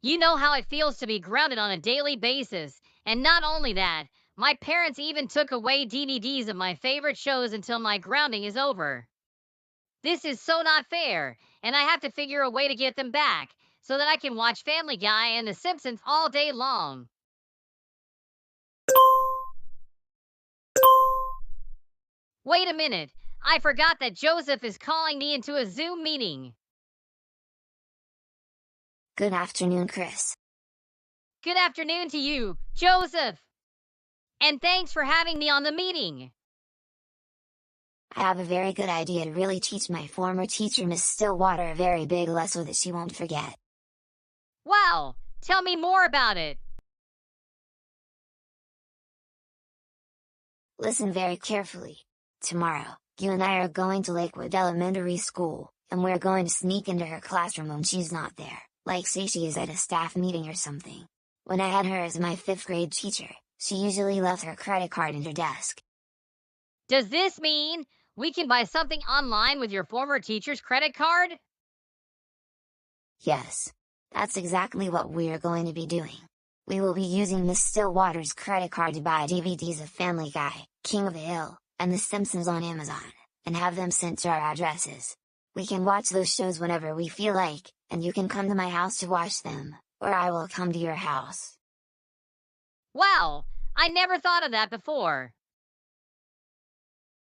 You know how it feels to be grounded on a daily basis. And not only that, my parents even took away DVDs of my favorite shows until my grounding is over. This is so not fair, and I have to figure a way to get them back so that I can watch Family Guy and The Simpsons all day long. Wait a minute, I forgot that Joseph is calling me into a Zoom meeting. Good afternoon, Chris. Good afternoon to you, Joseph. And thanks for having me on the meeting. I have a very good idea to really teach my former teacher, Miss Stillwater, a very big lesson that she won't forget. Wow, tell me more about it. Listen very carefully. Tomorrow, you and I are going to Lakewood Elementary School, and we're going to sneak into her classroom when she's not there, like say she is at a staff meeting or something. When I had her as my 5th grade teacher, she usually left her credit card in her desk. Does this mean we can buy something online with your former teacher's credit card? Yes. That's exactly what we're going to be doing. We will be using Miss Stillwater's credit card to buy DVDs of Family Guy, King of the Hill, and The Simpsons on Amazon, and have them sent to our addresses. We can watch those shows whenever we feel like, and you can come to my house to watch them, or I will come to your house. Wow, I never thought of that before.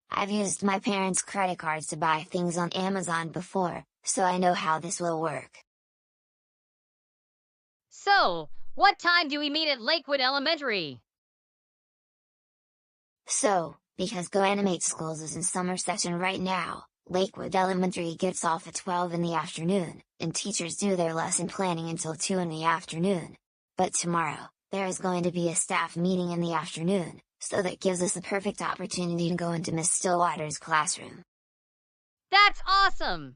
I've used my parents' credit cards to buy things on Amazon before, so I know how this will work. So, what time do we meet at Lakewood Elementary? So, because GoAnimate Schools is in summer session right now, Lakewood Elementary gets off at 12 in the afternoon, and teachers do their lesson planning until 2 in the afternoon. But tomorrow, there is going to be a staff meeting in the afternoon, so that gives us the perfect opportunity to go into Miss Stillwater's classroom. That's awesome!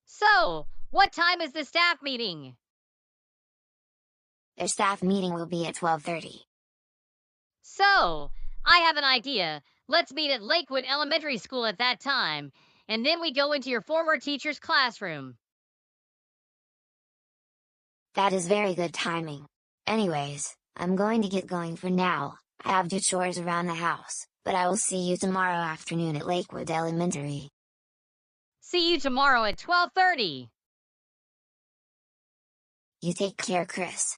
So, what time is the staff meeting? Their staff meeting will be at 12:30. So, I have an idea. Let's meet at Lakewood Elementary School at that time, and then we go into your former teacher's classroom. That is very good timing. Anyways, I'm going to get going for now. I have to do chores around the house, but I will see you tomorrow afternoon at Lakewood Elementary. See you tomorrow at 12:30. You take care, Chris.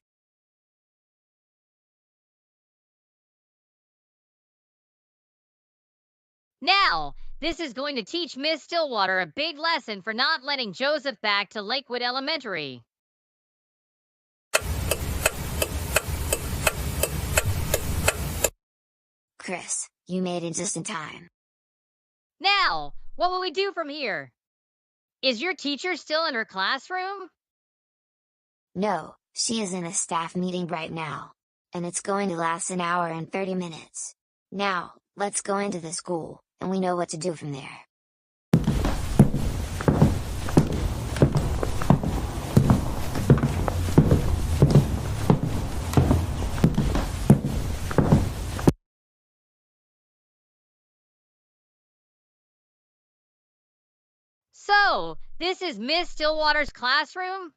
Now, this is going to teach Miss Stillwater a big lesson for not letting Joseph back to Lakewood Elementary. Chris, you made it just in time. Now, what will we do from here? Is your teacher still in her classroom? No, she is in a staff meeting right now. And it's going to last an hour and 30 minutes. Now, let's go into the school, and we know what to do from there. So, this is Miss Stillwater's classroom?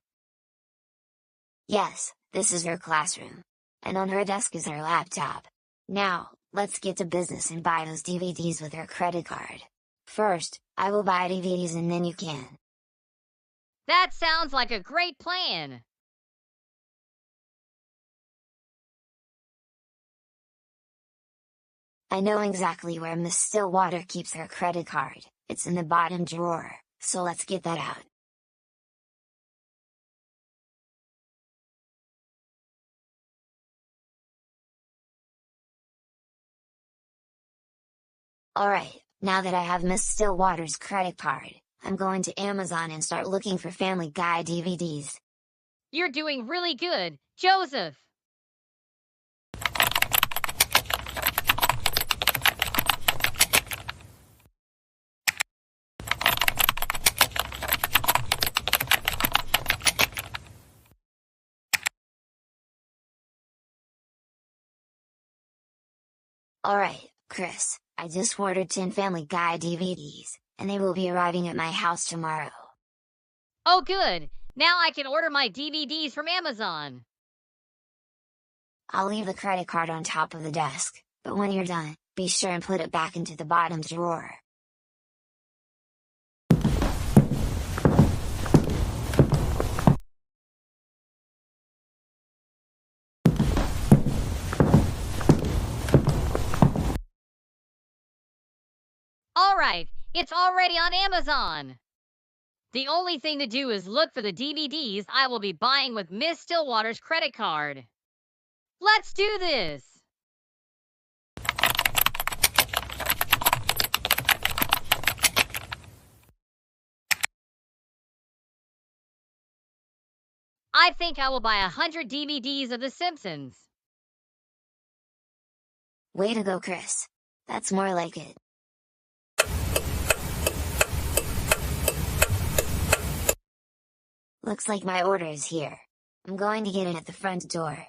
Yes, this is her classroom. And on her desk is her laptop. Now, let's get to business and buy those DVDs with her credit card. First, I will buy DVDs and then you can. That sounds like a great plan. I know exactly where Miss Stillwater keeps her credit card. It's in the bottom drawer, so let's get that out. Alright, now that I have Miss Stillwater's credit card, I'm going to Amazon and start looking for Family Guy DVDs. You're doing really good, Joseph. Alright, Chris, I just ordered 10 Family Guy DVDs, and they will be arriving at my house tomorrow. Oh good, Now I can order my DVDs from Amazon. I'll leave the credit card on top of the desk, but when you're done, be sure and put it back into the bottom drawer. Alright, it's already on Amazon. The only thing to do is look for the DVDs I will be buying with Miss Stillwater's credit card. Let's do this! I think I will buy 100 DVDs of The Simpsons. Way to go, Chris. That's more like it. Looks like my order is here. I'm going to get it at the front door.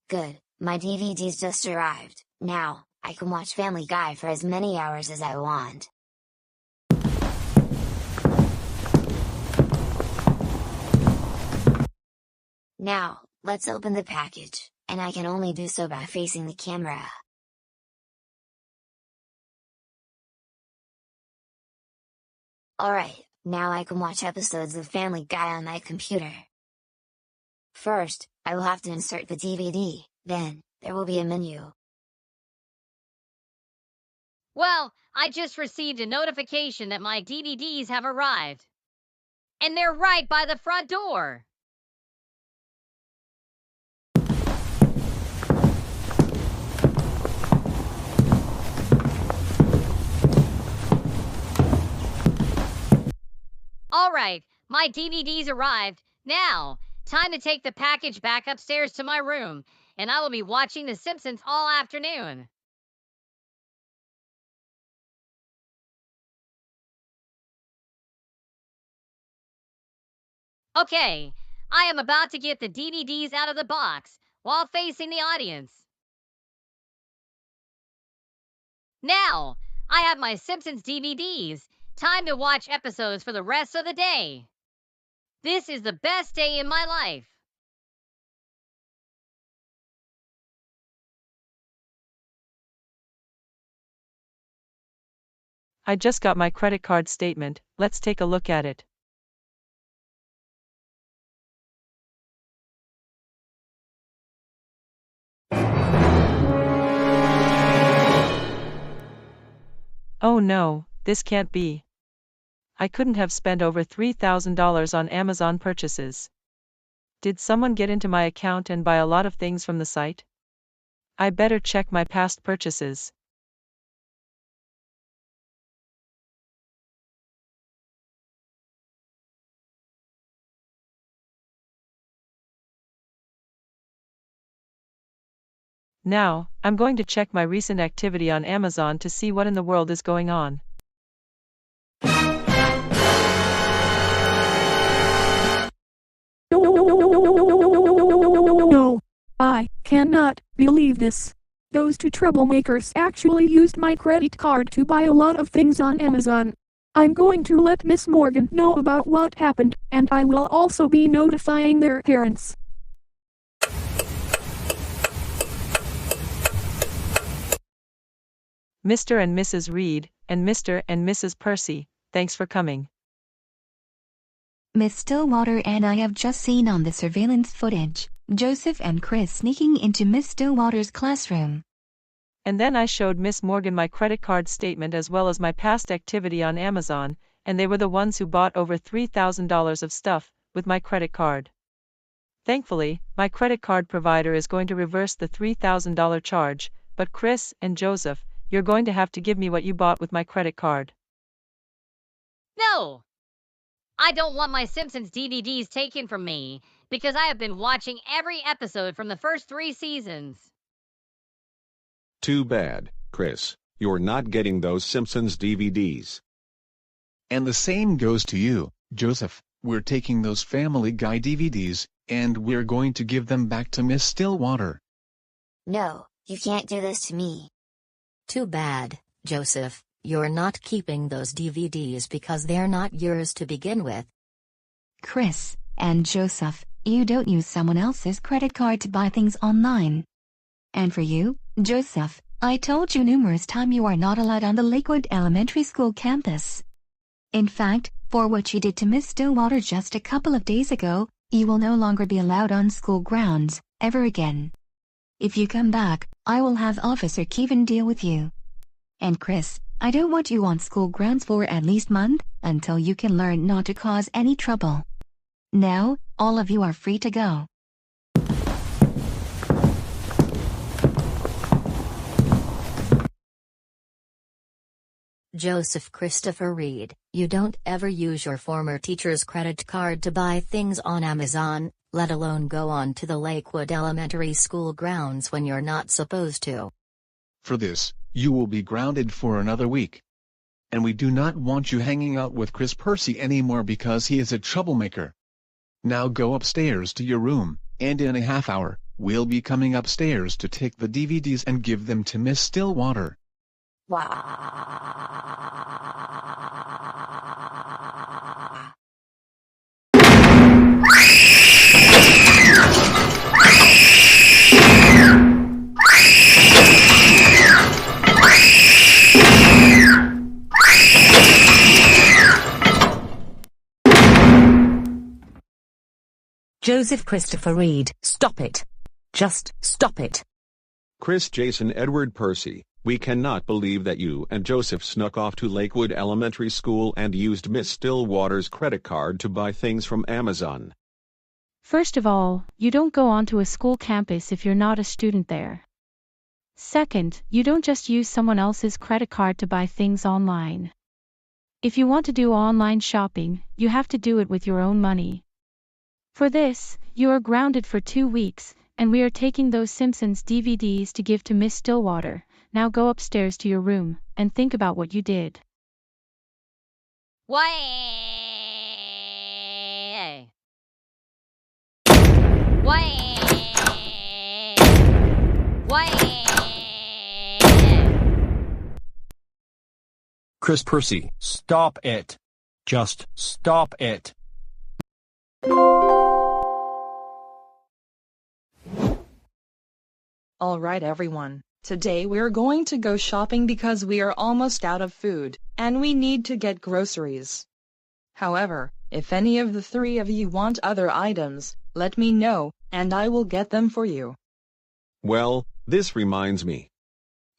Good, my DVDs just arrived. Now, I can watch Family Guy for as many hours as I want. Now, let's open the package, and I can only do so by facing the camera. Alright, now I can watch episodes of Family Guy on my computer. First, I will have to insert the DVD, then, there will be a menu. Well, I just received a notification that my DVDs have arrived. And they're right by the front door. Alright, my DVDs arrived. Now, time to take the package back upstairs to my room, and I will be watching The Simpsons all afternoon. Okay, I am about to get the DVDs out of the box while facing the audience. Now, I have my Simpsons DVDs. Time to watch episodes for the rest of the day. This is the best day in my life. I just got my credit card statement, let's take a look at it. Oh no, this can't be. I couldn't have spent over $3,000 on Amazon purchases. Did someone get into my account and buy a lot of things from the site? I better check my past purchases. Now, I'm going to check my recent activity on Amazon to see what in the world is going on. No, I cannot believe this. Those two troublemakers actually used my credit card to buy a lot of things on Amazon. I'm going to let Miss Morgan know about what happened, and I will also be notifying their parents. Mr. and Mrs. Reed, and Mr. and Mrs. Percy, thanks for coming. Miss Stillwater and I have just seen on the surveillance footage, Joseph and Chris sneaking into Miss Stillwater's classroom. And then I showed Miss Morgan my credit card statement as well as my past activity on Amazon, and they were the ones who bought over $3,000 of stuff with my credit card. Thankfully, my credit card provider is going to reverse the $3,000 charge, but Chris and Joseph, you're going to have to give me what you bought with my credit card. No! I don't want my Simpsons DVDs taken from me, because I have been watching every episode from the first 3 seasons. Too bad, Chris. You're not getting those Simpsons DVDs. And the same goes to you, Joseph. We're taking those Family Guy DVDs, and we're going to give them back to Miss Stillwater. No, you can't do this to me. Too bad, Joseph, you're not keeping those DVDs because they're not yours to begin with. Chris and Joseph, you don't use someone else's credit card to buy things online. And for you, Joseph, I told you numerous times you are not allowed on the Lakewood Elementary School campus. In fact, for what you did to Miss Stillwater just a couple of days ago, you will no longer be allowed on school grounds, ever again. If you come back, I will have Officer Kevin deal with you. And Chris, I don't want you on school grounds for at least a month, until you can learn not to cause any trouble. Now, all of you are free to go. Joseph Christopher Reed, you don't ever use your former teacher's credit card to buy things on Amazon, let alone go on to the Lakewood Elementary School grounds when you're not supposed to. For this, you will be grounded for another week. And we do not want you hanging out with Chris Percy anymore because he is a troublemaker. Now go upstairs to your room, and in a half hour, we'll be coming upstairs to take the DVDs and give them to Miss Stillwater. Joseph Christopher Reed, stop it. Just stop it. Chris Jason Edward Percy, we cannot believe that you and Joseph snuck off to Lakewood Elementary School and used Miss Stillwater's credit card to buy things from Amazon. First of all, you don't go onto a school campus if you're not a student there. Second, you don't just use someone else's credit card to buy things online. If you want to do online shopping, you have to do it with your own money. For this, you are grounded for 2 weeks, and we are taking those Simpsons DVDs to give to Miss Stillwater. Now go upstairs to your room, and think about what you did. Why? Chris Percy, stop it. Just stop it. All right, everyone. Today we're going to go shopping because we are almost out of food, and we need to get groceries. However, if any of the 3 of you want other items, let me know, and I will get them for you. Well, this reminds me.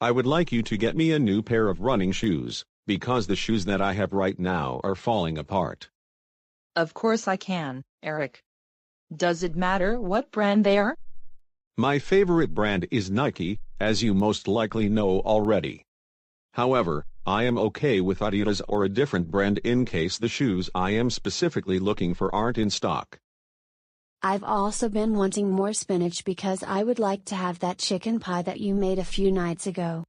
I would like you to get me a new pair of running shoes, because the shoes that I have right now are falling apart. Of course I can, Eric. Does it matter what brand they are? My favorite brand is Nike, as you most likely know already. However, I am okay with Adidas or a different brand in case the shoes I am specifically looking for aren't in stock. I've also been wanting more spinach because I would like to have that chicken pie that you made a few nights ago.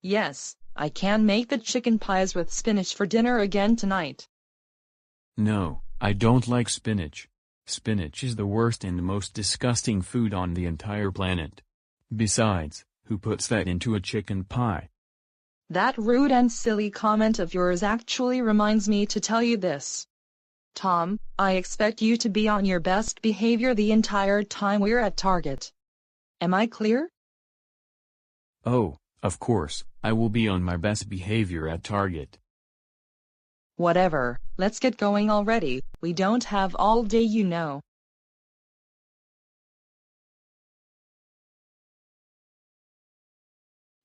Yes, I can make the chicken pies with spinach for dinner again tonight. No, I don't like spinach. Spinach is the worst and most disgusting food on the entire planet. Besides, who puts that into a chicken pie? That rude and silly comment of yours actually reminds me to tell you this. Tom, I expect you to be on your best behavior the entire time we're at Target. Am I clear? Oh, of course, I will be on my best behavior at Target. Whatever, let's get going already, we don't have all day, you know.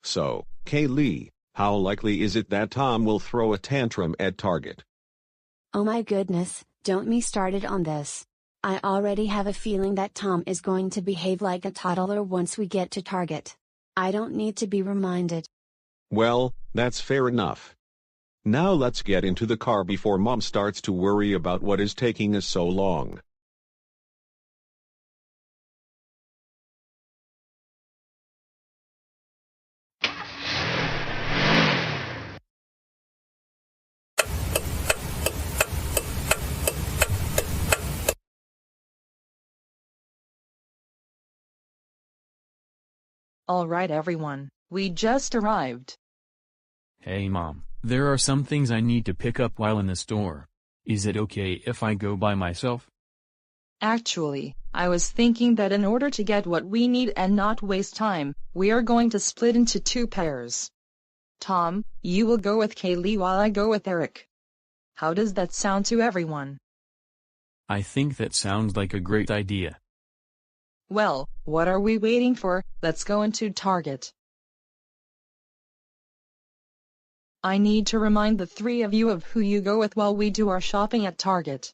So, Kaylee, how likely is it that Tom will throw a tantrum at Target? Oh my goodness, don't me started on this. I already have a feeling that Tom is going to behave like a toddler once we get to Target. I don't need to be reminded. Well, that's fair enough. Now let's get into the car before Mom starts to worry about what is taking us so long. All right, everyone, We just arrived. Hey Mom, there are some things I need to pick up while in the store. Is it okay if I go by myself? Actually, I was thinking that in order to get what we need and not waste time, we are going to split into 2 pairs. Tom, you will go with Kaylee while I go with Eric. How does that sound to everyone? I think that sounds like a great idea. Well, what are we waiting for? Let's go into Target. I need to remind the 3 of you of who you go with while we do our shopping at Target.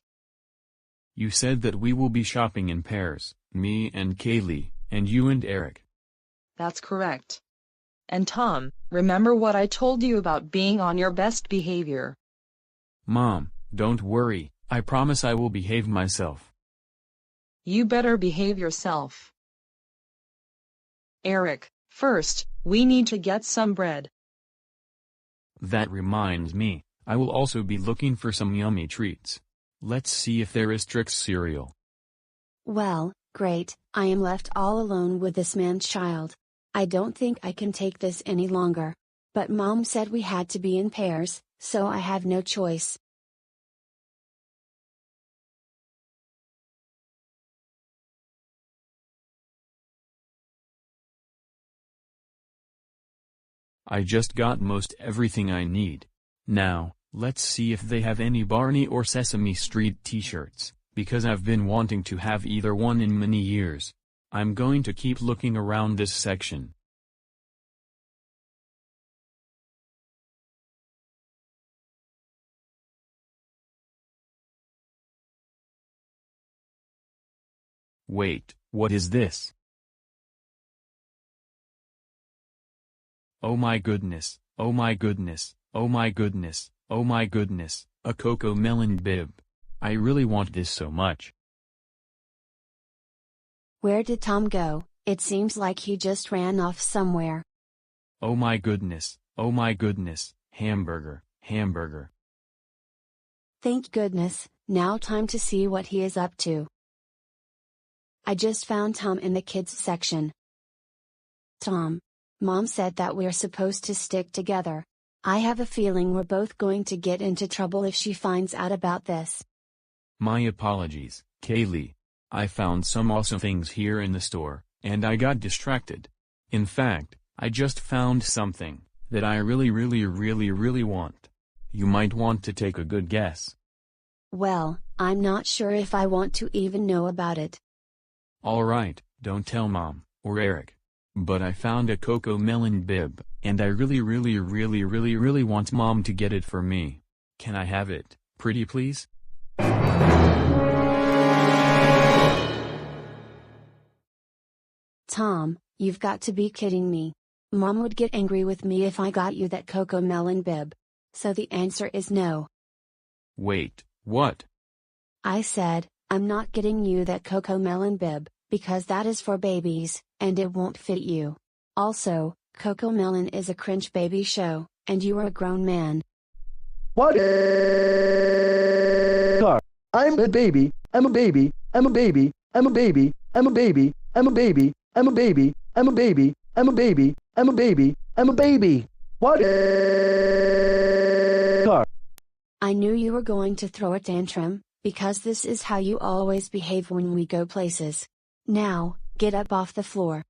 You said that we will be shopping in pairs, me and Kaylee, and you and Eric. That's correct. And Tom, remember what I told you about being on your best behavior. Mom, don't worry, I promise I will behave myself. You better behave yourself. Eric, first, we need to get some bread. That reminds me, I will also be looking for some yummy treats. Let's see if there is Trix cereal. Well, great, I am left all alone with this man-child. I don't think I can take this any longer. But Mom said we had to be in pairs, so I have no choice. I just got most everything I need. Now, let's see if they have any Barney or Sesame Street t-shirts, because I've been wanting to have either one in many years. I'm going to keep looking around this section. Wait, what is this? Oh my goodness, oh my goodness, oh my goodness, oh my goodness, a Coco Melon bib. I really want this so much. Where did Tom go? It seems like he just ran off somewhere. Oh my goodness, hamburger, hamburger. Thank goodness, now time to see what he is up to. I just found Tom in the kids section. Tom. Mom said that we're supposed to stick together. I have a feeling we're both going to get into trouble if she finds out about this. My apologies, Kaylee. I found some awesome things here in the store, and I got distracted. In fact, I just found something that I really want. You might want to take a good guess. Well, I'm not sure if I want to even know about it. Alright, don't tell Mom, or Eric. But I found a Coco Melon bib, and I really want Mom to get it for me. Can I have it, pretty please? Tom, you've got to be kidding me. Mom would get angry with me if I got you that Coco Melon bib. So the answer is no. Wait, what? I said, I'm not getting you that Coco Melon bib, because that is for babies, and it won't fit you. Also, Coco Melon is a cringe baby show, and you are a grown man. What? I'm a baby, I'm a baby, I'm a baby, I'm a baby, I'm a baby, I'm a baby, I'm a baby, I'm a baby, I'm a baby, I'm a baby, I'm a baby. What? I knew you were going to throw a tantrum, because this is how you always behave when we go places. Now, get up off the floor.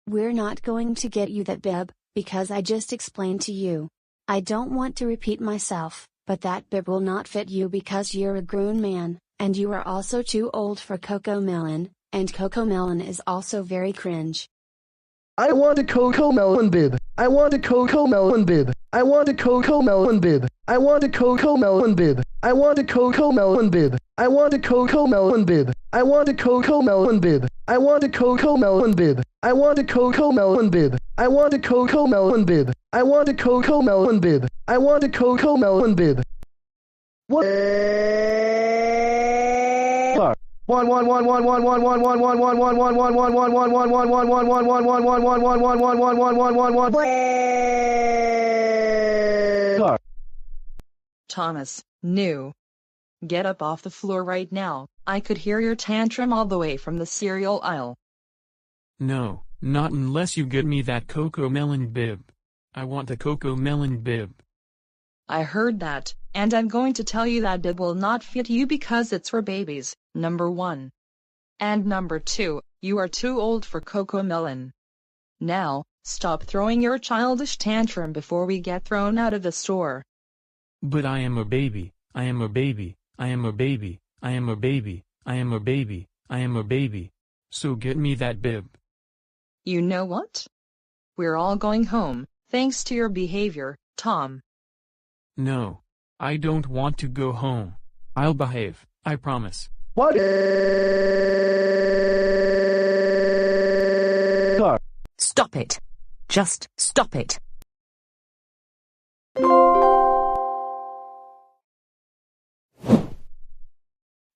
We're not going to get you that bib, because I just explained to you. I don't want to repeat myself, but that bib will not fit you because you're a grown man, and you are also too old for Coco Melon, and Coco Melon is also very cringe. I want a Coco Melon bib. I want a Coco Melon bib. I want a Coco Melon bib. I want a Coco Melon bib. I want a Coco Melon bib. I want a Coco Melon bib. I want a Coco Melon bib. I want a Coco Melon bib. I want a Coco Melon bib. I want a Coco Melon bib. I want a Coco Melon bib. I want a Coco Melon bib. What? Thomas, new. Get up off the floor right now. I could hear your tantrum all the way from the cereal aisle. No, not unless you get me that cocoa melon bib. I want the cocoa melon bib. I heard that, and I'm going to tell you that bib will not fit you because it's for babies, number 1. And number 2, you are too old for cocoa melon. Now, stop throwing your childish tantrum before we get thrown out of the store. But I am a baby, I am a baby, I am a baby, I am a baby, I am a baby, I am a baby. So get me that bib. You know what? We're all going home, thanks to your behavior, Tom. No, I don't want to go home. I'll behave, I promise. What? Stop it. Just stop it.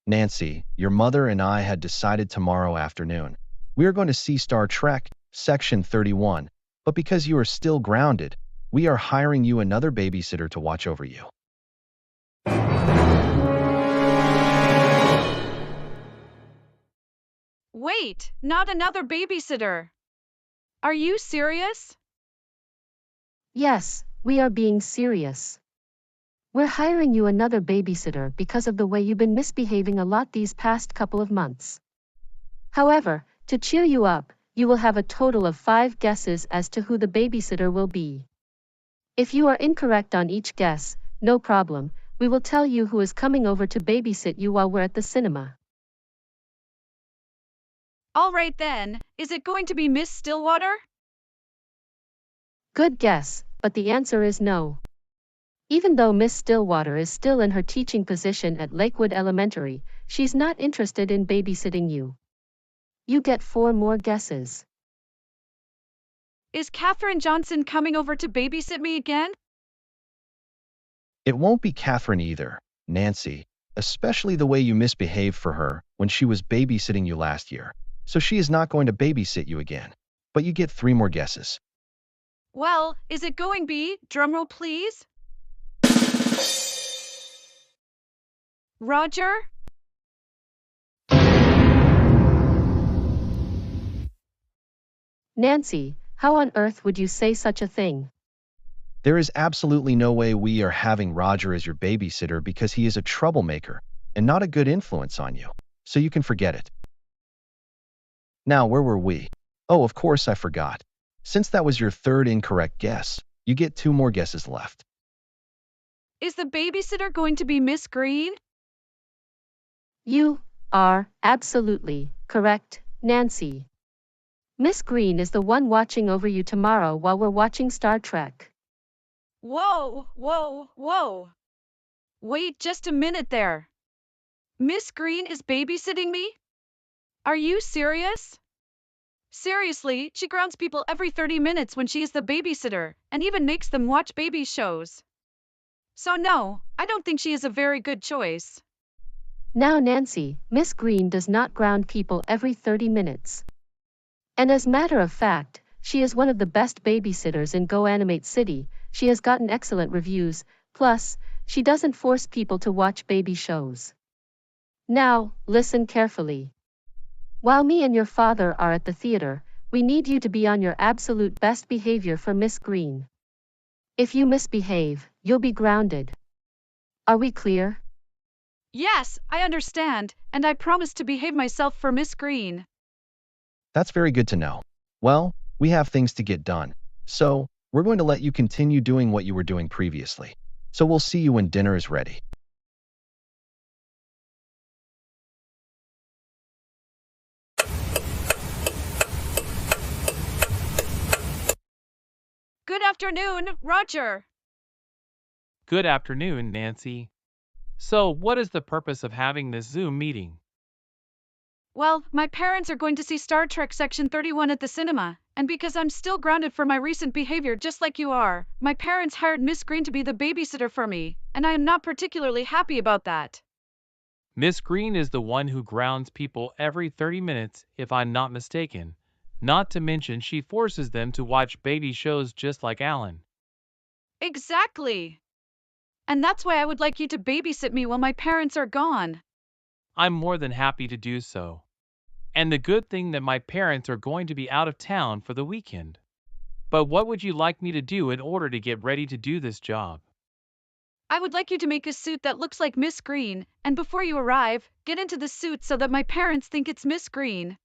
Nancy, your mother and I had decided tomorrow afternoon. We are going to see Star Trek, Section 31, but because you are still grounded, we are hiring you another babysitter to watch over you. Wait, not another babysitter. Are you serious? Yes, we are being serious. We're hiring you another babysitter because of the way you've been misbehaving a lot these past couple of months. However, to cheer you up, you will have a total of 5 guesses as to who the babysitter will be. If you are incorrect on each guess, no problem, we will tell you who is coming over to babysit you while we're at the cinema. All right then, is it going to be Miss Stillwater? Good guess, but the answer is no. Even though Miss Stillwater is still in her teaching position at Lakewood Elementary, she's not interested in babysitting you. You get 4 more guesses. Is Katherine Johnson coming over to babysit me again? It won't be Catherine either, Nancy, especially the way you misbehaved for her when she was babysitting you last year. So she is not going to babysit you again. But you get 3 more guesses. Well, is it going to be, drumroll please? Roger? Nancy, how on earth would you say such a thing? There is absolutely no way we are having Roger as your babysitter because he is a troublemaker and not a good influence on you. So you can forget it. Now, where were we? Oh, of course I forgot. Since that was your 3rd incorrect guess, you get 2 more guesses left. Is the babysitter going to be Miss Green? You are absolutely correct, Nancy. Miss Green is the one watching over you tomorrow while we're watching Star Trek. Whoa, whoa, whoa. Wait just a minute there. Miss Green is babysitting me? Are you serious? Seriously, she grounds people every 30 minutes when she is the babysitter, and even makes them watch baby shows. So no, I don't think she is a very good choice. Now Nancy, Miss Green does not ground people every 30 minutes. And as a matter of fact, she is one of the best babysitters in GoAnimate City. She has gotten excellent reviews, plus, she doesn't force people to watch baby shows. Now, listen carefully. While me and your father are at the theater, we need you to be on your absolute best behavior for Miss Green. If you misbehave, you'll be grounded. Are we clear? Yes, I understand, and I promise to behave myself for Miss Green. That's very good to know. Well, we have things to get done, so we're going to let you continue doing what you were doing previously. So we'll see you when dinner is ready. Good afternoon, Roger. Good afternoon, Nancy. So, what is the purpose of having this Zoom meeting? Well, my parents are going to see Star Trek Section 31 at the cinema, and because I'm still grounded for my recent behavior just like you are, my parents hired Miss Green to be the babysitter for me, and I am not particularly happy about that. Miss Green is the one who grounds people every 30 minutes, if I'm not mistaken. Not to mention she forces them to watch baby shows just like Alan. Exactly. And that's why I would like you to babysit me while my parents are gone. I'm more than happy to do so. And the good thing that my parents are going to be out of town for the weekend. But what would you like me to do in order to get ready to do this job? I would like you to make a suit that looks like Miss Green, and before you arrive, get into the suit so that my parents think it's Miss Green.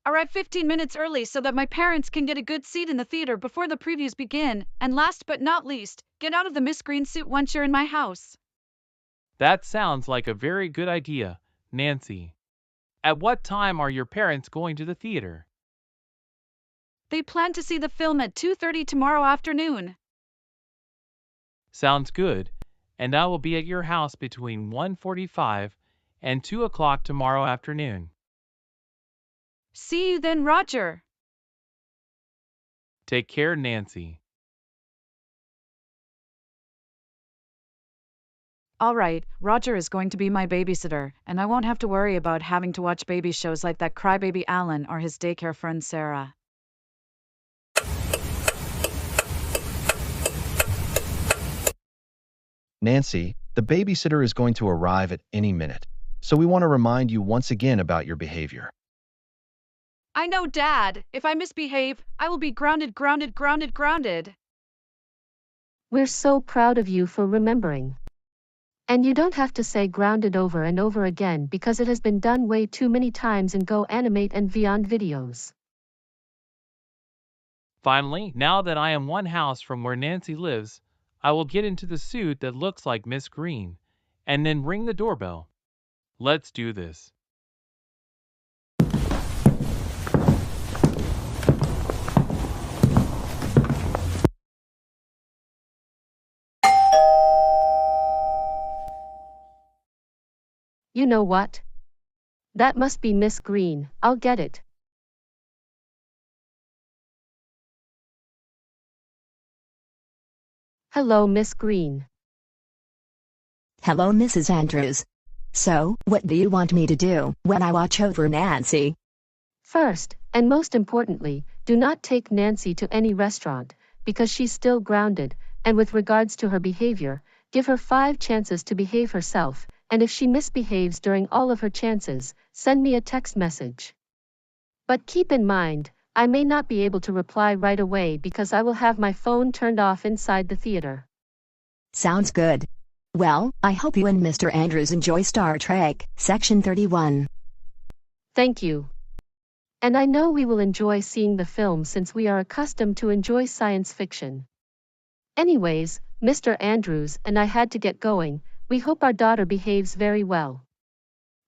Arrive 15 minutes early so that my parents can get a good seat in the theater before the previews begin, and last but not least, get out of the Miss Green suit once you're in my house. That sounds like a very good idea, Nancy. At what time are your parents going to the theater? They plan to see the film at 2:30 tomorrow afternoon. Sounds good, and I will be at your house between 1:45 and 2 o'clock tomorrow afternoon. See you then, Roger. Take care, Nancy. All right, Roger is going to be my babysitter, and I won't have to worry about having to watch baby shows like that crybaby Alan or his daycare friend Sarah. Nancy, the babysitter is going to arrive at any minute, so we want to remind you once again about your behavior. I know, Dad. If I misbehave, I will be grounded. We're so proud of you for remembering. And you don't have to say grounded over and over again because it has been done way too many times in Go Animate and Beyond videos. Finally, now that I am one house from where Nancy lives, I will get into the suit that looks like Miss Green, and then ring the doorbell. Let's do this. You know what? That must be Miss Green. I'll get it. Hello, Miss Green. Hello, Mrs. Andrews. So, what do you want me to do when I watch over Nancy? First, and most importantly, do not take Nancy to any restaurant, because she's still grounded, and with regards to her behavior, give her 5 chances to behave herself, and if she misbehaves during all of her chances, send me a text message. But keep in mind, I may not be able to reply right away because I will have my phone turned off inside the theater. Sounds good. Well, I hope you and Mr. Andrews enjoy Star Trek, Section 31. Thank you. And I know we will enjoy seeing the film since we are accustomed to enjoy science fiction. Anyways, Mr. Andrews and I had to get going. We hope our daughter behaves very well.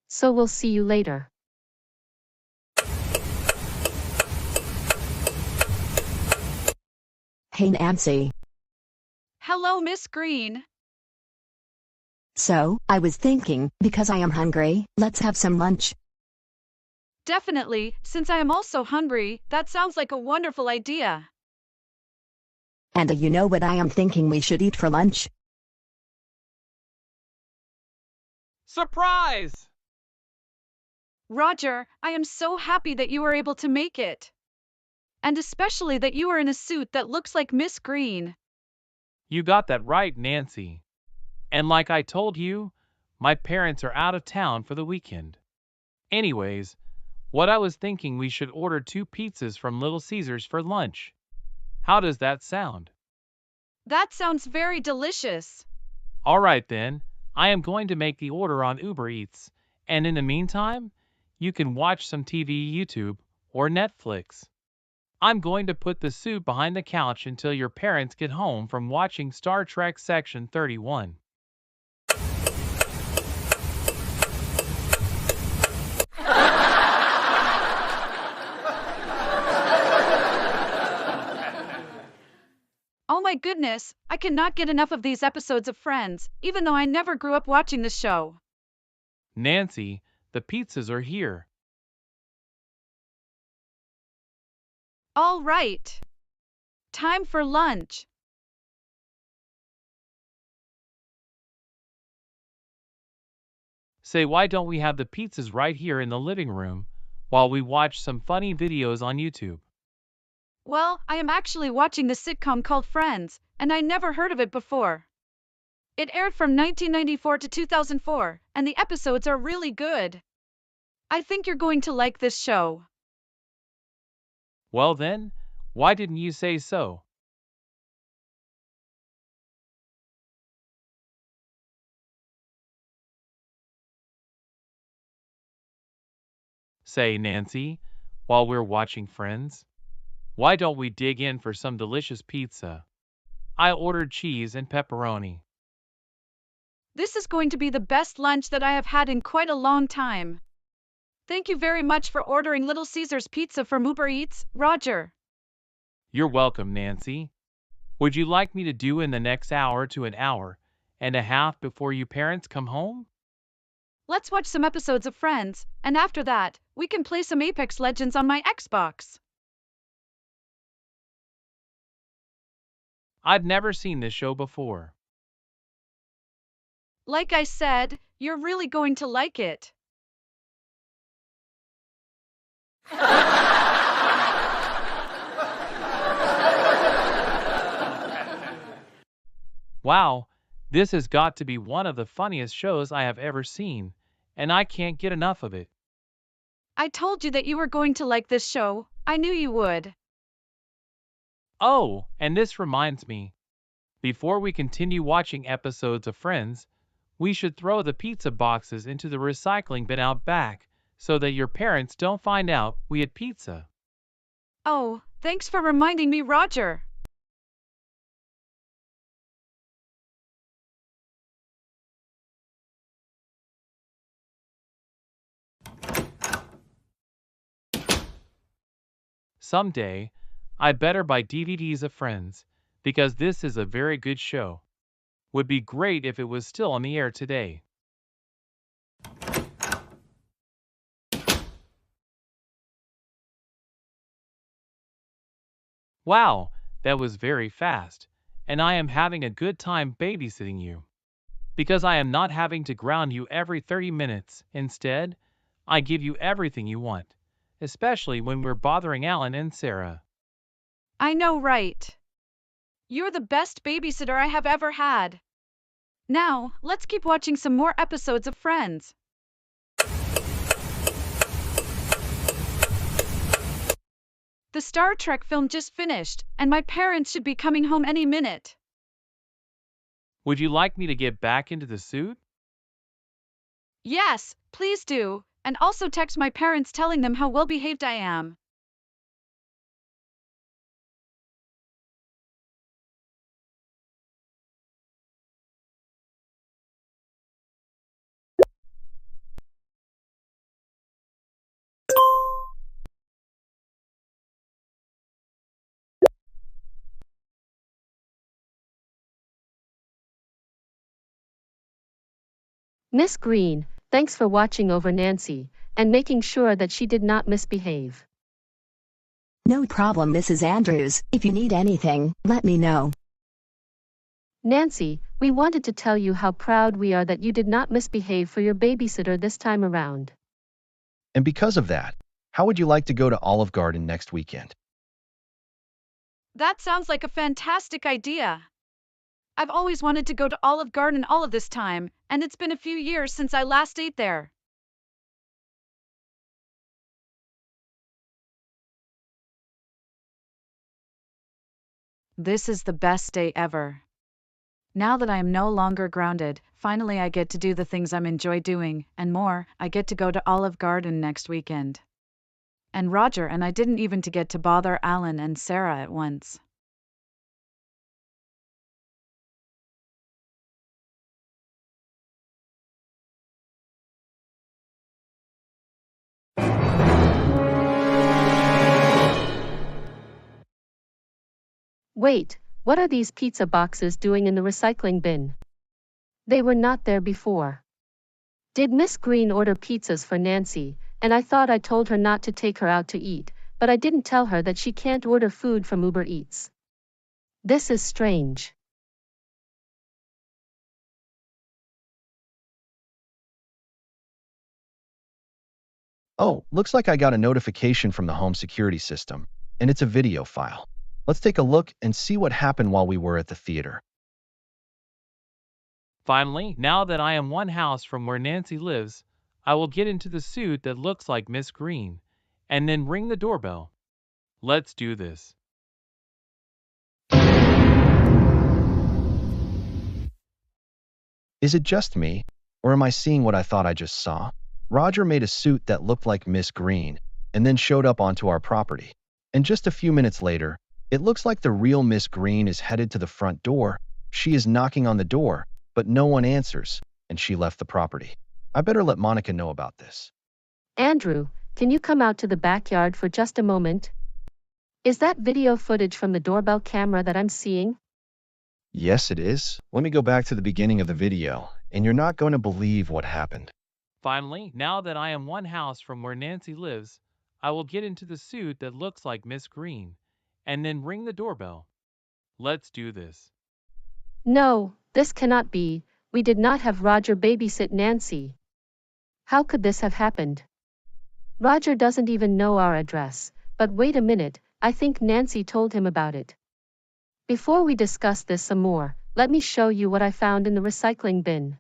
So we'll see you later. Hey, Nancy. Hello, Miss Green. So, I was thinking, because I am hungry, let's have some lunch. Definitely, since I am also hungry, that sounds like a wonderful idea. And you know what I am thinking we should eat for lunch? Surprise! Roger, I am so happy that you were able to make it. And especially that you are in a suit that looks like Miss Green. You got that right, Nancy. And like I told you, my parents are out of town for the weekend. Anyways, what I was thinking we should order 2 pizzas from Little Caesars for lunch. How does that sound? That sounds very delicious. All right then, I am going to make the order on Uber Eats, and in the meantime, you can watch some TV, YouTube, or Netflix. I'm going to put the suit behind the couch until your parents get home from watching Star Trek Section 31. Oh my goodness, I cannot get enough of these episodes of Friends, even though I never grew up watching the show. Nancy, the pizzas are here. All right. Time for lunch. Say, why don't we have the pizzas right here in the living room while we watch some funny videos on YouTube? Well, I am actually watching the sitcom called Friends, and I never heard of it before. It aired from 1994 to 2004, and the episodes are really good. I think you're going to like this show. Well then, why didn't you say so? Say, Nancy, while we're watching Friends, why don't we dig in for some delicious pizza? I ordered cheese and pepperoni. This is going to be the best lunch that I have had in quite a long time. Thank you very much for ordering Little Caesar's Pizza from Uber Eats, Roger. You're welcome, Nancy. Would you like me to do in the next hour to an hour and a half before you parents come home? Let's watch some episodes of Friends, and after that, we can play some Apex Legends on my Xbox. I've never seen this show before. Like I said, you're really going to like it. Wow, this has got to be one of the funniest shows I have ever seen, and I can't get enough of it. I told you that you were going to like this show. I knew you would. Oh, and this reminds me. Before we continue watching episodes of Friends, we should throw the pizza boxes into the recycling bin out back so that your parents don't find out we had pizza. Oh, thanks for reminding me, Roger. Someday, I better buy DVDs of Friends, because this is a very good show. Would be great if it was still on the air today. Wow, that was very fast, and I am having a good time babysitting you. Because I am not having to ground you every 30 minutes. Instead, I give you everything you want, especially when we're bothering Alan and Sarah. I know, right? You're the best babysitter I have ever had. Now, let's keep watching some more episodes of Friends. The Star Trek film just finished, and my parents should be coming home any minute. Would you like me to get back into the suit? Yes, please do, and also text my parents telling them how well behaved I am. Miss Green, thanks for watching over Nancy and making sure that she did not misbehave. No problem, Mrs. Andrews. If you need anything, let me know. Nancy, we wanted to tell you how proud we are that you did not misbehave for your babysitter this time around. And because of that, how would you like to go to Olive Garden next weekend? That sounds like a fantastic idea. I've always wanted to go to Olive Garden all of this time, and it's been a few years since I last ate there. This is the best day ever. Now that I am no longer grounded, finally I get to do the things I'm enjoy doing, and more, I get to go to Olive Garden next weekend. And Roger and I didn't even to get to bother Alan and Sarah at once. Wait, what are these pizza boxes doing in the recycling bin? They were not there before. Did Miss Green order pizzas for Nancy, and I thought I told her not to take her out to eat, but I didn't tell her that she can't order food from Uber Eats. This is strange. Oh, looks like I got a notification from the home security system, and it's a video file. Let's take a look and see what happened while we were at the theater. Finally, now that I am one house from where Nancy lives, I will get into the suit that looks like Miss Green, and then ring the doorbell. Let's do this. Is it just me, or am I seeing what I thought I just saw? Roger made a suit that looked like Miss Green, and then showed up onto our property. And just a few minutes later, it looks like the real Miss Green is headed to the front door. She is knocking on the door, but no one answers, and she left the property. I better let Monica know about this. Andrew, can you come out to the backyard for just a moment? Is that video footage from the doorbell camera that I'm seeing? Yes, it is. Let me go back to the beginning of the video, and you're not going to believe what happened. Finally, now that I am one house from where Nancy lives, I will get into the suit that looks like Miss Green, and then ring the doorbell. Let's do this. No, this cannot be. We did not have Roger babysit Nancy. How could this have happened? Roger doesn't even know our address, but wait a minute, I think Nancy told him about it. Before we discuss this some more, let me show you what I found in the recycling bin.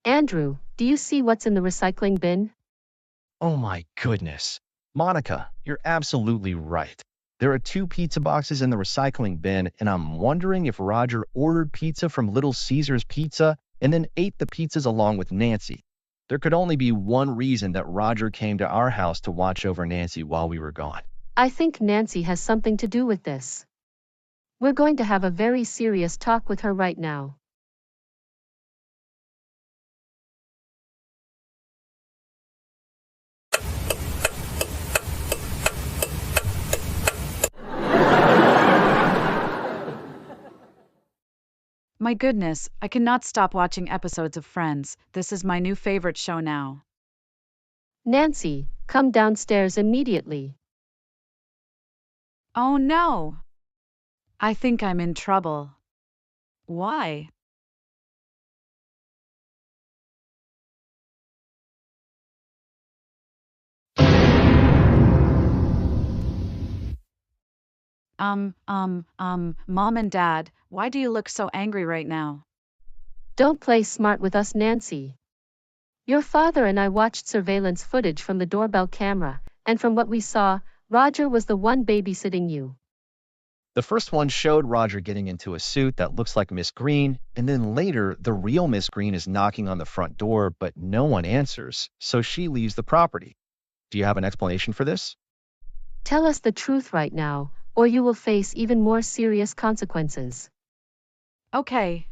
Andrew, do you see what's in the recycling bin? Oh my goodness. Monica, you're absolutely right. There are 2 pizza boxes in the recycling bin, and I'm wondering if Roger ordered pizza from Little Caesars Pizza and then ate the pizzas along with Nancy. There could only be one reason that Roger came to our house to watch over Nancy while we were gone. I think Nancy has something to do with this. We're going to have a very serious talk with her right now. My goodness, I cannot stop watching episodes of Friends. This is my new favorite show now. Nancy, come downstairs immediately. Oh no! I think I'm in trouble. Why? Mom and Dad, why do you look so angry right now? Don't play smart with us, Nancy. Your father and I watched surveillance footage from the doorbell camera, and from what we saw, Roger was the one babysitting you. The first one showed Roger getting into a suit that looks like Miss Green, and then later, the real Miss Green is knocking on the front door, but no one answers, so she leaves the property. Do you have an explanation for this? Tell us the truth right now, or you will face even more serious consequences. Okay,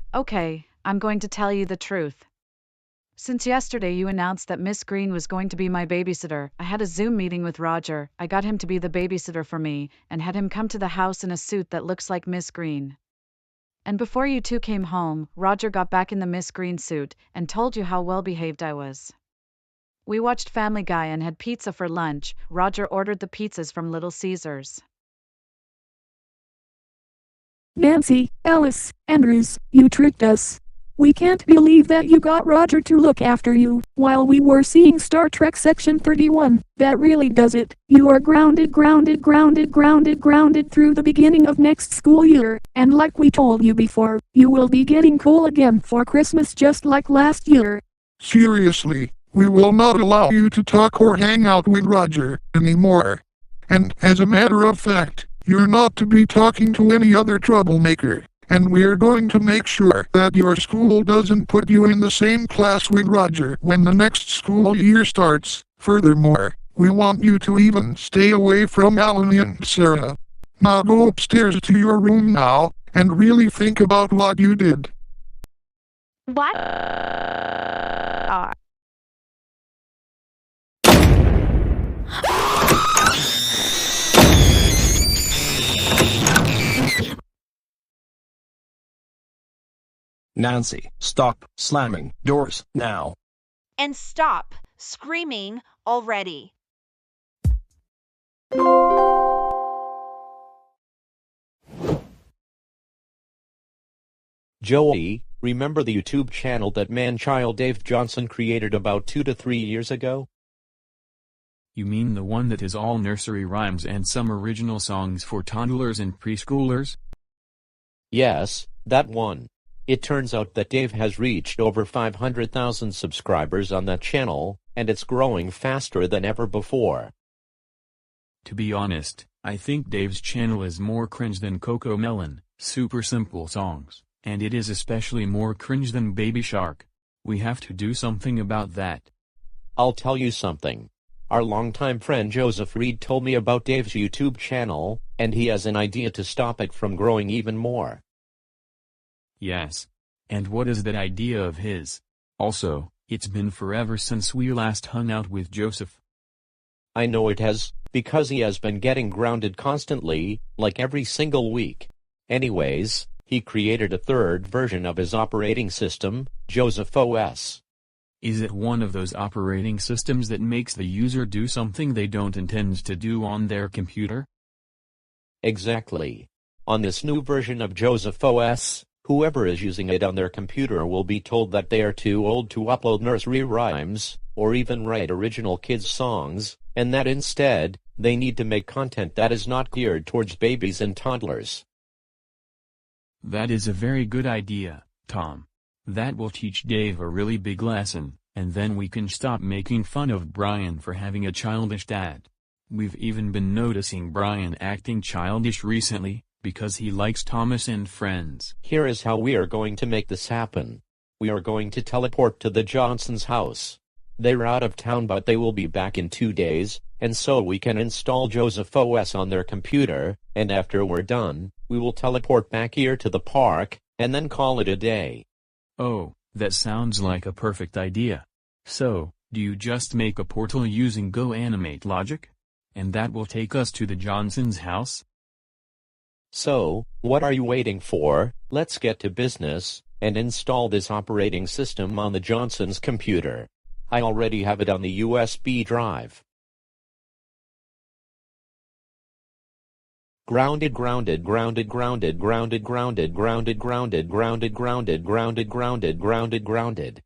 I'm going to tell you the truth. Since yesterday you announced that Miss Green was going to be my babysitter, I had a Zoom meeting with Roger. I got him to be the babysitter for me, and had him come to the house in a suit that looks like Miss Green. And before you two came home, Roger got back in the Miss Green suit, and told you how well behaved I was. We watched Family Guy and had pizza for lunch. Roger ordered the pizzas from Little Caesars. Nancy, Alice, Andrews, you tricked us. We can't believe that you got Roger to look after you, while we were seeing Star Trek Section 31. That really does it. You are grounded through the beginning of next school year, and like we told you before, you will be getting coal again for Christmas just like last year. Seriously, we will not allow you to talk or hang out with Roger anymore. And as a matter of fact, you're not to be talking to any other troublemaker. And we're going to make sure that your school doesn't put you in the same class with Roger when the next school year starts. Furthermore, we want you to even stay away from Alan and Sarah. Now go upstairs to your room now, and really think about what you did. What? Nancy, stop slamming doors now. And stop screaming already. Joey, remember the YouTube channel that man-child Dave Johnson created about 2 to 3 years ago? You mean the one that is all nursery rhymes and some original songs for toddlers and preschoolers? Yes, that one. It turns out that Dave has reached over 500,000 subscribers on that channel, and it's growing faster than ever before. To be honest, I think Dave's channel is more cringe than CoComelon, Super Simple Songs, and it is especially more cringe than Baby Shark. We have to do something about that. I'll tell you something. Our longtime friend Joseph Reed told me about Dave's YouTube channel, and he has an idea to stop it from growing even more. Yes. And what is that idea of his? Also, it's been forever since we last hung out with Joseph. I know it has, because he has been getting grounded constantly, like every single week. Anyways, he created a third version of his operating system, Joseph OS. Is it one of those operating systems that makes the user do something they don't intend to do on their computer? Exactly. On this new version of Joseph OS, whoever is using it on their computer will be told that they are too old to upload nursery rhymes, or even write original kids' songs, and that instead, they need to make content that is not geared towards babies and toddlers. That is a very good idea, Tom. That will teach Dave a really big lesson, and then we can stop making fun of Brian for having a childish dad. We've even been noticing Brian acting childish recently, because he likes Thomas and Friends. Here is how we are going to make this happen. We are going to teleport to the Johnsons' house. They're out of town, but they will be back in 2 days, and so we can install Joseph OS on their computer, and after we're done, we will teleport back here to the park, and then call it a day. Oh, that sounds like a perfect idea. So, do you just make a portal using GoAnimate logic? And that will take us to the Johnsons' house? So, what are you waiting for? Let's get to business, and install this operating system on the Johnsons' computer. I already have it on the USB drive. Grounded, grounded, grounded, grounded, grounded, grounded, grounded, grounded, grounded, grounded, grounded, grounded, grounded, grounded.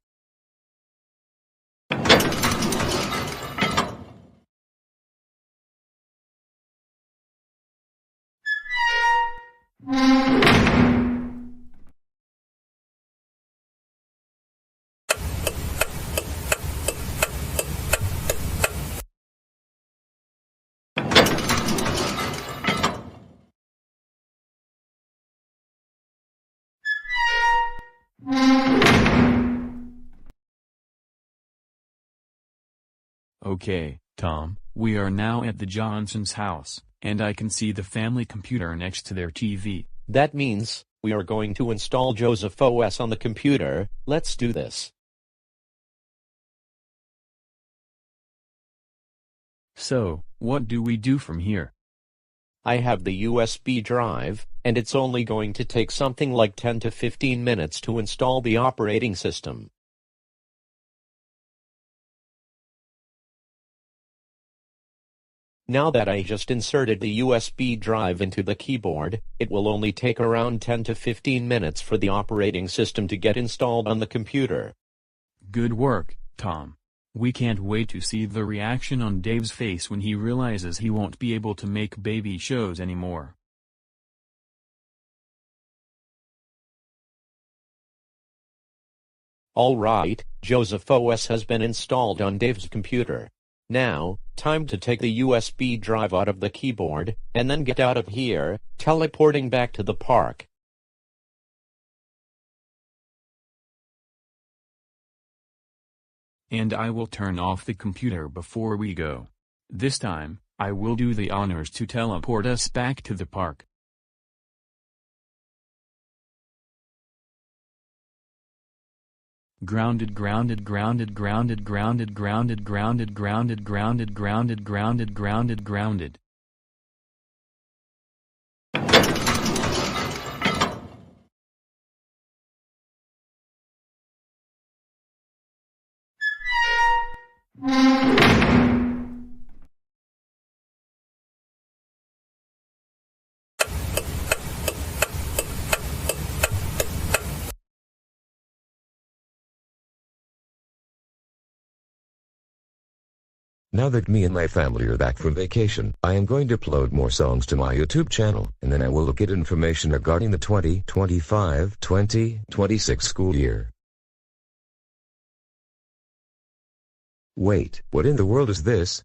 Okay, Tom, we are now at the Johnsons' house, and I can see the family computer next to their TV. That means, we are going to install Joseph OS on the computer. Let's do this. So, what do we do from here? I have the USB drive, and it's only going to take something like 10 to 15 minutes to install the operating system. Now that I just inserted the USB drive into the keyboard, it will only take around 10 to 15 minutes for the operating system to get installed on the computer. Good work, Tom. We can't wait to see the reaction on Dave's face when he realizes he won't be able to make baby shows anymore. Alright, Joseph OS has been installed on Dave's computer. Now, time to take the USB drive out of the keyboard, and then get out of here, teleporting back to the park. And I will turn off the computer before we go. This time, I will do the honors to teleport us back to the park. Grounded, grounded, grounded, grounded, grounded, grounded, grounded, grounded, grounded, grounded, grounded, grounded, grounded. Now that me and my family are back from vacation, I am going to upload more songs to my YouTube channel, and then I will look at information regarding the 2025-2026 school year. Wait, what in the world is this?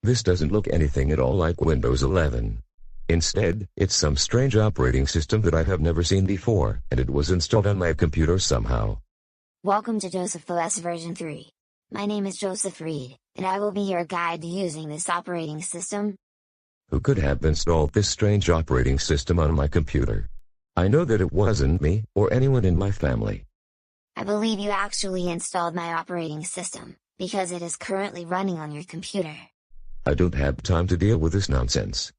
This doesn't look anything at all like Windows 11. Instead, it's some strange operating system that I have never seen before, and it was installed on my computer somehow. Welcome to Joseph OS version 3. My name is Joseph Reed, and I will be your guide to using this operating system. Who could have installed this strange operating system on my computer? I know that it wasn't me, or anyone in my family. I believe you actually installed my operating system, because it is currently running on your computer. I don't have time to deal with this nonsense.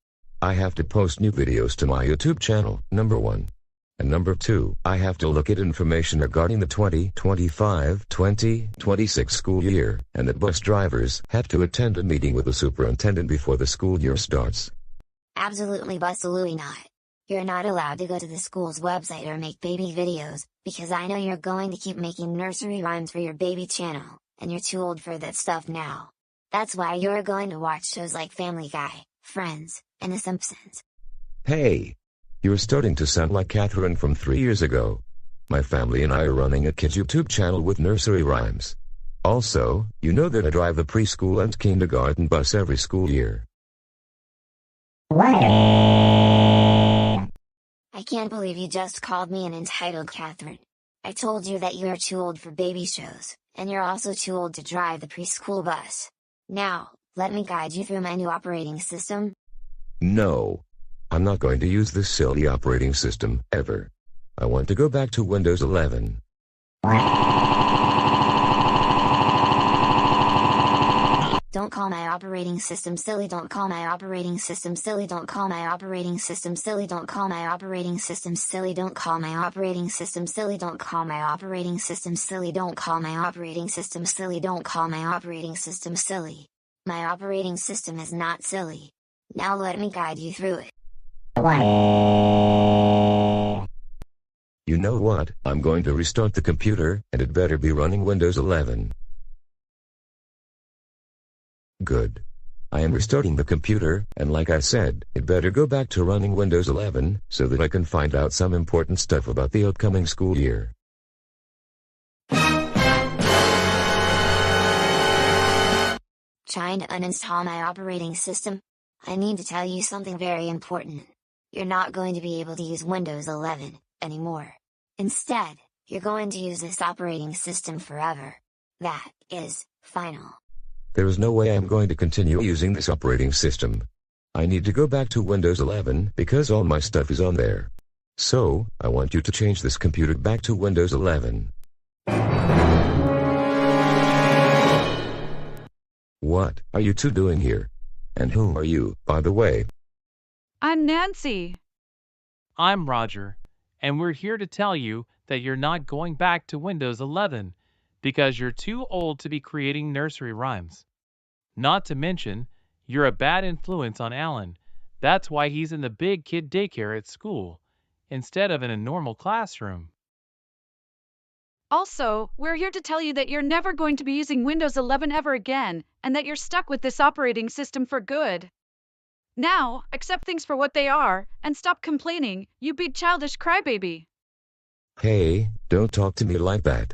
I have to post new videos to my YouTube channel, number 1. And number 2, I have to look at information regarding the 2025-2026 school year, and that bus drivers have to attend a meeting with the superintendent before the school year starts. Absolutely bustalooey not. You're not allowed to go to the school's website or make baby videos, because I know you're going to keep making nursery rhymes for your baby channel, and you're too old for that stuff now. That's why you're going to watch shows like Family Guy, Friends, and The Simpsons. Hey! You're starting to sound like Catherine from 3 years ago. My family and I are running a kids YouTube channel with nursery rhymes. Also, you know that I drive the preschool and kindergarten bus every school year. I can't believe you just called me an entitled Catherine. I told you that you are too old for baby shows, and you're also too old to drive the preschool bus. Now, let me guide you through my new operating system. No. I'm not going to use this silly operating system, ever. I want to go back to Windows 11. Don't call my operating system silly, don't call my operating system silly, don't call my operating system silly, don't call my operating system silly, don't call my operating system silly, don't call my operating system silly, don't call my operating system silly, don't call my operating system silly. My operating system is not silly. Now let me guide you through it. You know what? I'm going to restart the computer, and it better be running Windows 11. Good. I am restarting the computer, and like I said, it better go back to running Windows 11, so that I can find out some important stuff about the upcoming school year. Trying to uninstall my operating system? I need to tell you something very important. You're not going to be able to use Windows 11 anymore. Instead, you're going to use this operating system forever. That is final. There is no way I'm going to continue using this operating system. I need to go back to Windows 11 because all my stuff is on there. So, I want you to change this computer back to Windows 11. What are you two doing here? And who are you, by the way? I'm Nancy. I'm Roger, and we're here to tell you that you're not going back to Windows 11 because you're too old to be creating nursery rhymes. Not to mention, you're a bad influence on Alan. That's why he's in the big kid daycare at school, instead of in a normal classroom. Also, we're here to tell you that you're never going to be using Windows 11 ever again, and that you're stuck with this operating system for good. Now, accept things for what they are, and stop complaining, you big childish crybaby. Hey, don't talk to me like that.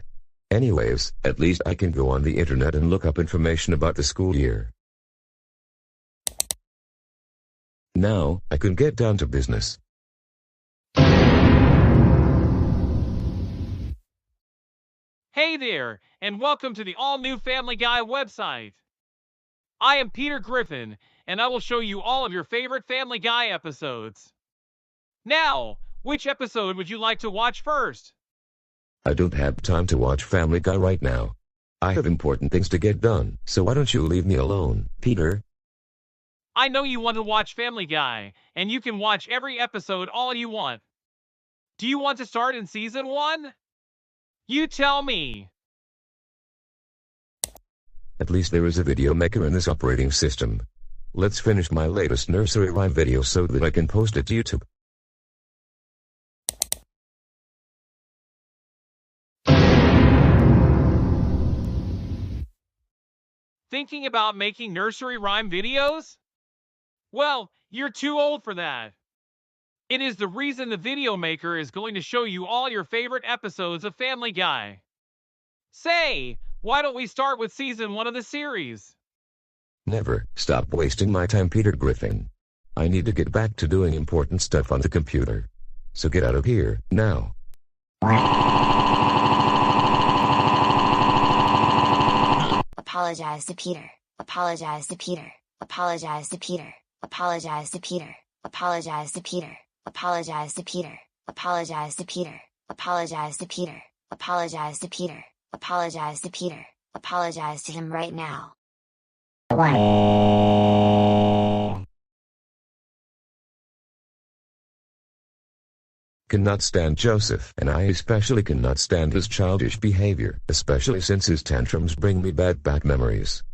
Anyways, at least I can go on the internet and look up information about the school year. Now, I can get down to business. Hey there, and welcome to the all-new Family Guy website. I am Peter Griffin, and I will show you all of your favorite Family Guy episodes. Now, which episode would you like to watch first? I don't have time to watch Family Guy right now. I have important things to get done, so why don't you leave me alone, Peter? I know you want to watch Family Guy, and you can watch every episode all you want. Do you want to start in season 1? You tell me. At least there is a video maker in this operating system. Let's finish my latest nursery rhyme video so that I can post it to YouTube. thinking about making nursery rhyme videos? Well, you're too old for that. It is the reason the video maker is going to show you all your favorite episodes of Family Guy. Say, why don't we start with season 1 of the series? Never stop wasting my time, Peter Griffin. I need to get back to doing important stuff on the computer. So get out of here, now. Apologize to Peter. Apologize to Peter. Apologize to Peter. Apologize to Peter. Apologize to Peter. Apologize to Peter. Apologize to Peter. Apologize to Peter. Apologize to Peter. Apologize to Peter. Apologize to him right now. Cannot stand Joseph, and I especially cannot stand his childish behavior, especially since his tantrums bring me bad back memories.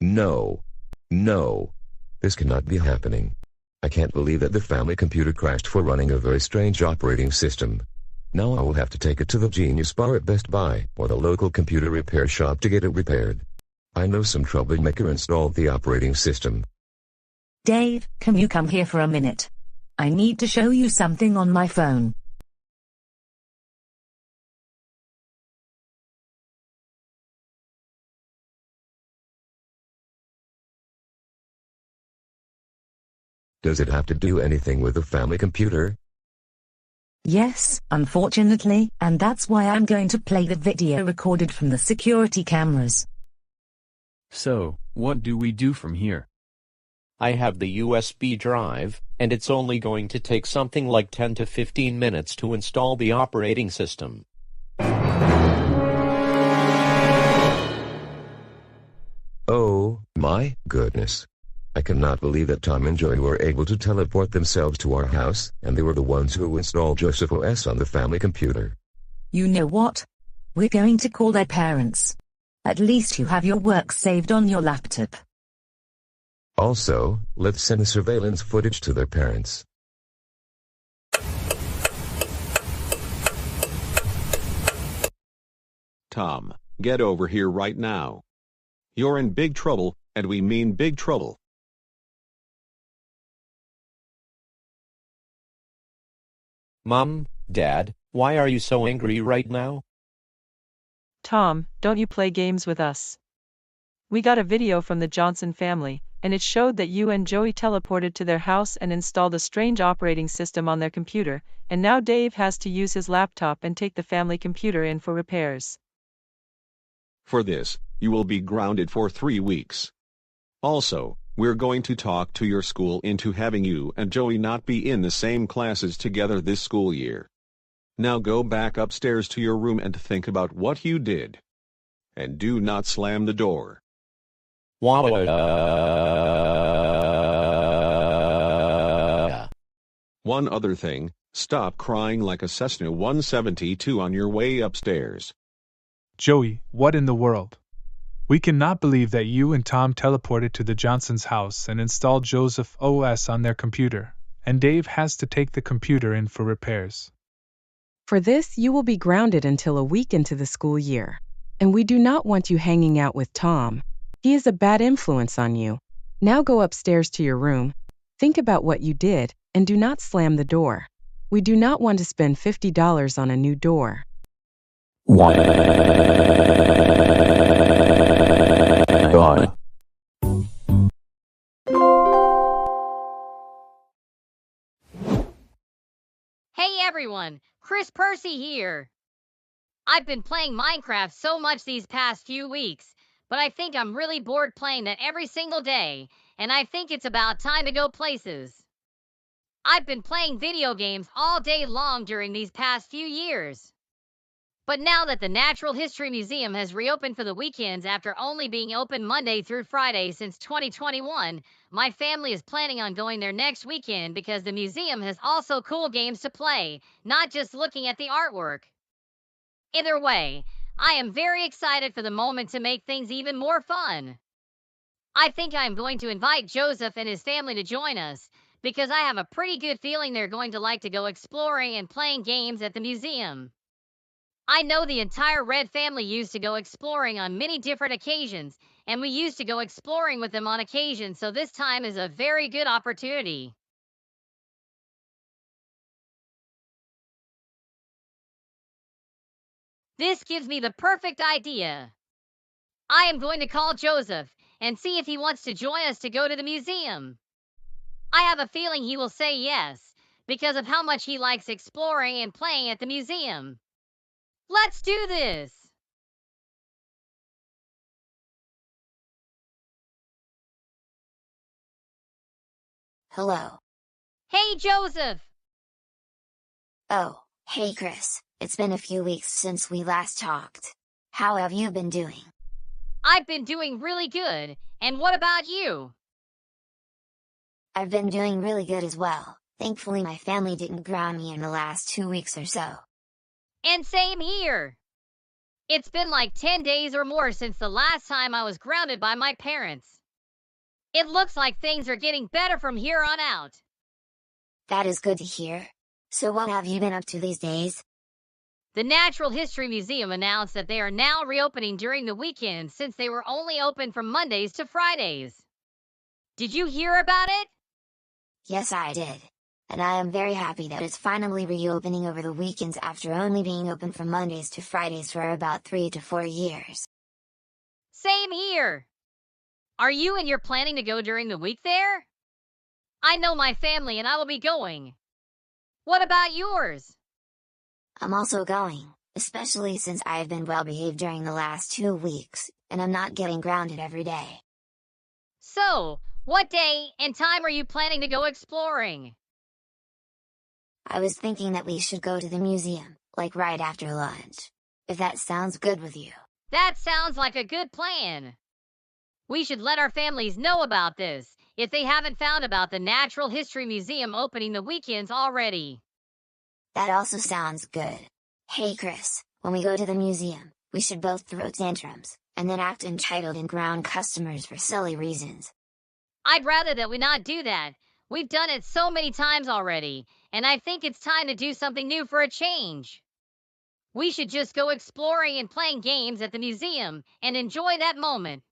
No. No. This cannot be happening. I can't believe that the family computer crashed for running a very strange operating system. Now I will have to take it to the Genius Bar at Best Buy, or the local computer repair shop to get it repaired. I know some troublemaker installed the operating system. Dave, can you come here for a minute? I need to show you something on my phone. Does it have to do anything with the family computer? Yes, unfortunately, and that's why I'm going to play the video recorded from the security cameras. So, what do we do from here? I have the USB drive, and it's only going to take something like 10 to 15 minutes to install the operating system. Oh, my goodness. I cannot believe that Tom and Joey were able to teleport themselves to our house, and they were the ones who installed Joseph OS on the family computer. You know what? We're going to call their parents. At least you have your work saved on your laptop. Also, let's send the surveillance footage to their parents. Tom, get over here right now. You're in big trouble, and we mean big trouble. Mom, Dad, why are you so angry right now? Tom, don't you play games with us. We got a video from the Johnson family, and it showed that you and Joey teleported to their house and installed a strange operating system on their computer, and now Dave has to use his laptop and take the family computer in for repairs. For this, you will be grounded for 3 weeks. Also, we're going to talk to your school into having you and Joey not be in the same classes together this school year. Now go back upstairs to your room and think about what you did. And do not slam the door. One other thing, stop crying like a Cessna 172 on your way upstairs. Joey, what in the world? We cannot believe that you and Tom teleported to the Johnsons' house and installed Joseph OS on their computer, and Dave has to take the computer in for repairs. For this, you will be grounded until a week into the school year. And we do not want you hanging out with Tom. He is a bad influence on you. Now go upstairs to your room, think about what you did, and do not slam the door. We do not want to spend $50 on a new door. God. Hey everyone, Chris Percy here. I've been playing Minecraft so much these past few weeks, but I think I'm really bored playing that every single day, and I think it's about time to go places. I've been playing video games all day long during these past few years. But now that the Natural History Museum has reopened for the weekends after only being open Monday through Friday since 2021, my family is planning on going there next weekend because the museum has also cool games to play, not just looking at the artwork. Either way, I am very excited for the moment to make things even more fun. I think I'm going to invite Joseph and his family to join us because I have a pretty good feeling they're going to like to go exploring and playing games at the museum. I know the entire Red family used to go exploring on many different occasions, and we used to go exploring with them on occasion, so this time is a very good opportunity. This gives me the perfect idea. I am going to call Joseph and see if he wants to join us to go to the museum. I have a feeling he will say yes, because of how much he likes exploring and playing at the museum. Let's do this! Hello. Hey, Joseph! Oh, hey Chris, it's been a few weeks since we last talked. How have you been doing? I've been doing really good, and what about you? I've been doing really good as well. Thankfully my family didn't ground me in the last 2 weeks or so. And same here! It's been like 10 days or more since the last time I was grounded by my parents. It looks like things are getting better from here on out. That is good to hear. So what have you been up to these days? The Natural History Museum announced that they are now reopening during the weekends since they were only open from Mondays to Fridays. Did you hear about it? Yes, I did. And I am very happy that it's finally reopening over the weekends after only being open from Mondays to Fridays for about 3 to 4 years. Same here. Are you and you're planning to go during the week there? I know my family and I will be going. What about yours? I'm also going, especially since I have been well behaved during the last 2 weeks, and I'm not getting grounded every day. So, what day and time are you planning to go exploring? I was thinking that we should go to the museum, like right after lunch. If that sounds good with you. That sounds like a good plan. We should let our families know about this, if they haven't found about the Natural History Museum opening the weekends already. That also sounds good. Hey Chris, when we go to the museum, we should both throw tantrums, and then act entitled and ground customers for silly reasons. I'd rather that we not do that. We've done it so many times already, and I think it's time to do something new for a change. We should just go exploring and playing games at the museum and enjoy that moment.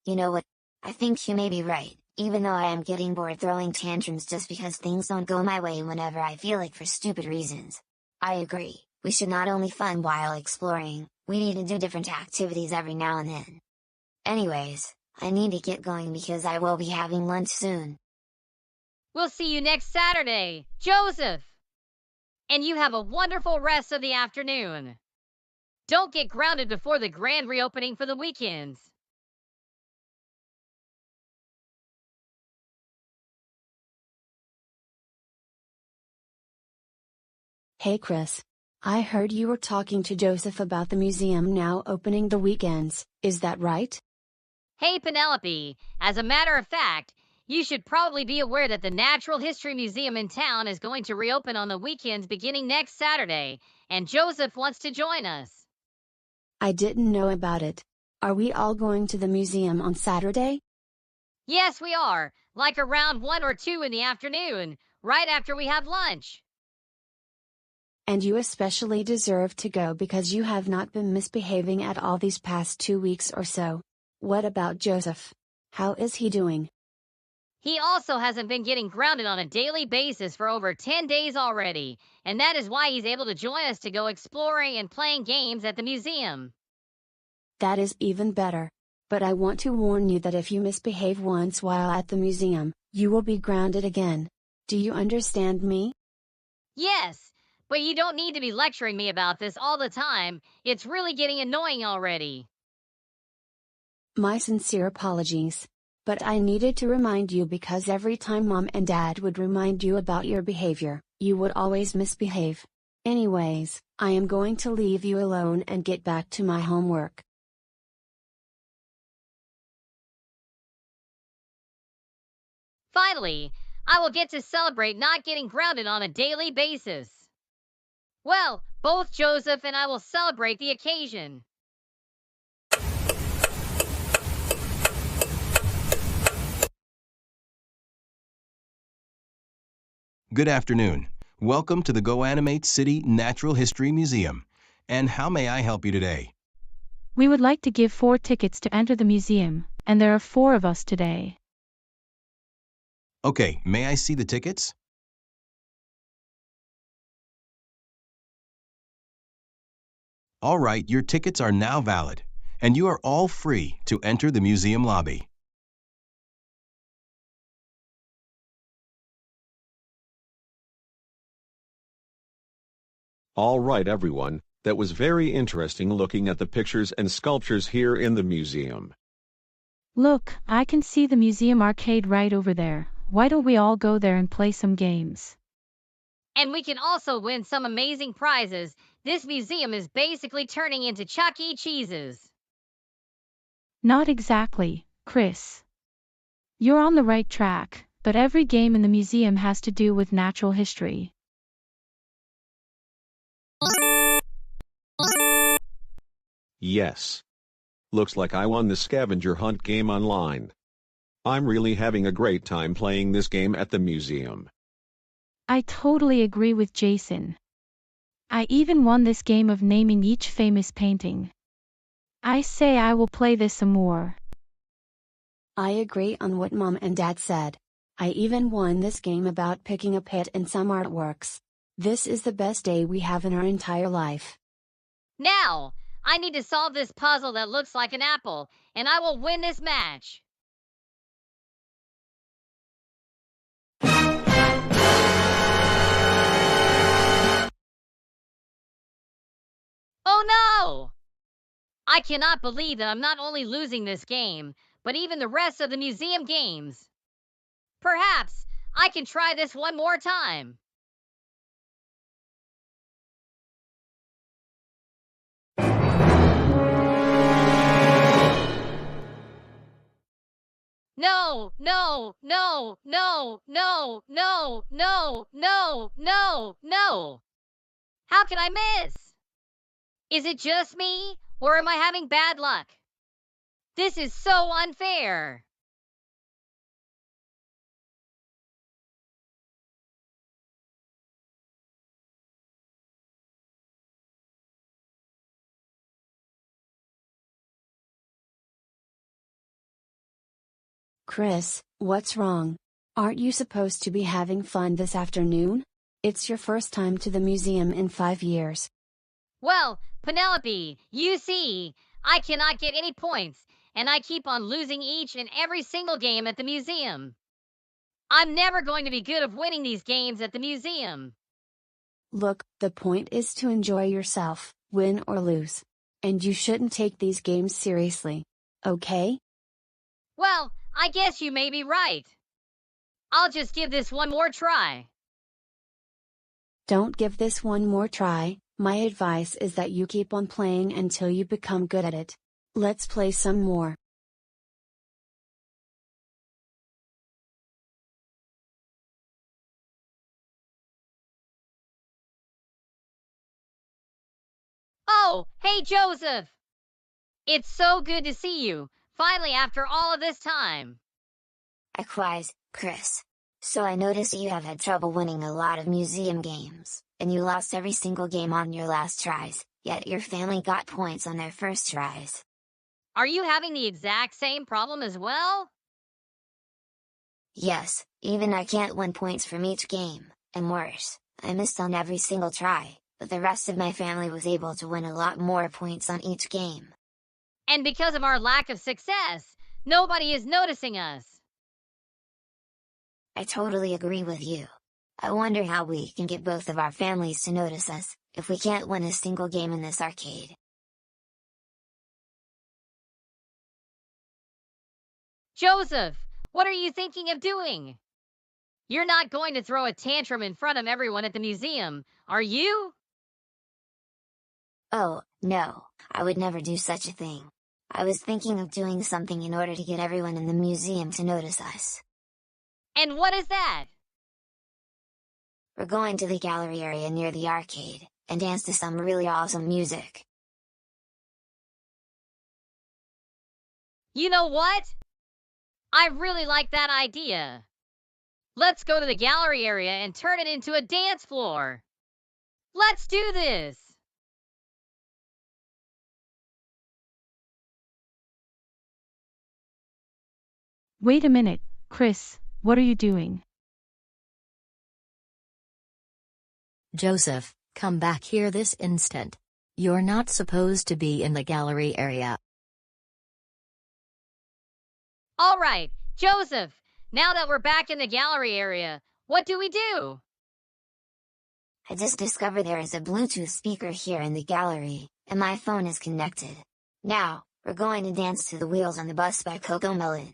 You know what? I think you may be right, even though I am getting bored throwing tantrums just because things don't go my way whenever I feel like for stupid reasons. I agree, we should not only fun while exploring, we need to do different activities every now and then. Anyways, I need to get going because I will be having lunch soon. We'll see you next Saturday, Joseph! And you have a wonderful rest of the afternoon. Don't get grounded before the grand reopening for the weekends. Hey Chris. I heard you were talking to Joseph about the museum now opening the weekends, is that right? Hey Penelope, as a matter of fact, you should probably be aware that the Natural History Museum in town is going to reopen on the weekends beginning next Saturday, and Joseph wants to join us. I didn't know about it. Are we all going to the museum on Saturday? Yes, we are, like around 1 or 2 in the afternoon, right after we have lunch. And you especially deserve to go because you have not been misbehaving at all these past 2 weeks or so. What about Joseph? How is he doing? He also hasn't been getting grounded on a daily basis for over 10 days already, and that is why he's able to join us to go exploring and playing games at the museum. That is even better. But I want to warn you that if you misbehave once while at the museum, you will be grounded again. Do you understand me? Yes, but you don't need to be lecturing me about this all the time. It's really getting annoying already. My sincere apologies. But I needed to remind you because every time Mom and Dad would remind you about your behavior, you would always misbehave. Anyways, I am going to leave you alone and get back to my homework. Finally, I will get to celebrate not getting grounded on a daily basis. Well, both Joseph and I will celebrate the occasion. Good afternoon. Welcome to the GoAnimate City Natural History Museum. And how may I help you today? We would like to give 4 tickets to enter the museum, and there are 4 of us today. Okay, may I see the tickets? All right, your tickets are now valid, and you are all free to enter the museum lobby. All right, everyone, that was very interesting looking at the pictures and sculptures here in the museum. Look, I can see the museum arcade right over there. Why don't we all go there and play some games? And we can also win some amazing prizes. This museum is basically turning into Chuck E. Cheese's. Not exactly, Chris. You're on the right track, but every game in the museum has to do with natural history. Yes. Looks like I won the scavenger hunt game online. I'm really having a great time playing this game at the museum. I totally agree with Jason. I even won this game of naming each famous painting. I say I will play this some more. I agree on what Mom and Dad said. I even won this game about picking a pet in some artworks. This is the best day we have in our entire life. Now, I need to solve this puzzle that looks like an apple, and I will win this match. Oh no! I cannot believe that I'm not only losing this game, but even the rest of the museum games. Perhaps I can try this one more time. No, no, no, no, no, no, no, no, no, no. How can I miss? Is it just me, or am I having bad luck? This is so unfair. Chris, what's wrong? Aren't you supposed to be having fun this afternoon? It's your first time to the museum in 5 years. Well, Penelope, you see, I cannot get any points, and I keep on losing each and every single game at the museum. I'm never going to be good at winning these games at the museum. Look, the point is to enjoy yourself, win or lose. And you shouldn't take these games seriously. Okay? Well, I guess you may be right. I'll just give this one more try. Don't give this one more try. My advice is that you keep on playing until you become good at it. Let's play some more. Oh, hey Joseph! It's so good to see you, finally after all of this time. Likewise, Chris. So I noticed you have had trouble winning a lot of museum games, and you lost every single game on your last tries, yet your family got points on their first tries. Are you having the exact same problem as well? Yes, even I can't win points from each game, and worse, I missed on every single try, but the rest of my family was able to win a lot more points on each game. And because of our lack of success, nobody is noticing us. I totally agree with you. I wonder how we can get both of our families to notice us, if we can't win a single game in this arcade. Joseph, what are you thinking of doing? You're not going to throw a tantrum in front of everyone at the museum, are you? Oh, no, I would never do such a thing. I was thinking of doing something in order to get everyone in the museum to notice us. And what is that? We're going to the gallery area near the arcade, and dance to some really awesome music. You know what? I really like that idea. Let's go to the gallery area and turn it into a dance floor. Let's do this! Wait a minute, Chris, what are you doing? Joseph, come back here this instant. You're not supposed to be in the gallery area. All right, Joseph, now that we're back in the gallery area, what do we do? I just discovered there is a Bluetooth speaker here in the gallery, and my phone is connected. Now, we're going to dance to the Wheels on the Bus by CoComelon.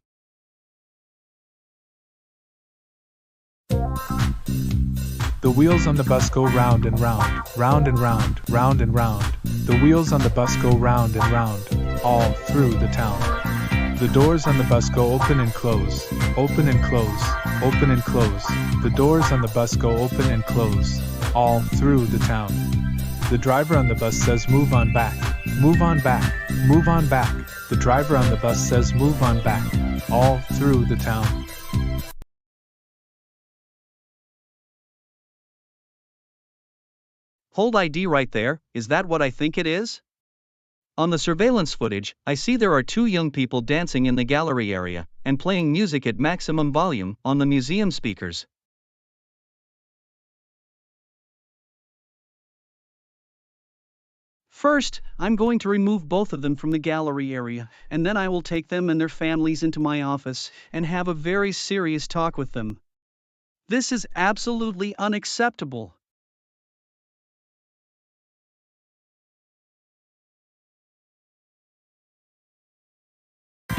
The wheels on the bus go round and round, round and round, round and round. The wheels on the bus go round and round, all through the town. The doors on the bus go open and close, open and close, open and close. The doors on the bus go open and close, all through the town. The driver on the bus says move on back, move on back, move on back. The driver on the bus says move on back, all through the town. Hold ID right there, is that what I think it is? On the surveillance footage, I see there are two young people dancing in the gallery area, and playing music at maximum volume on the museum speakers. First, I'm going to remove both of them from the gallery area, and then I will take them and their families into my office, and have a very serious talk with them. This is absolutely unacceptable.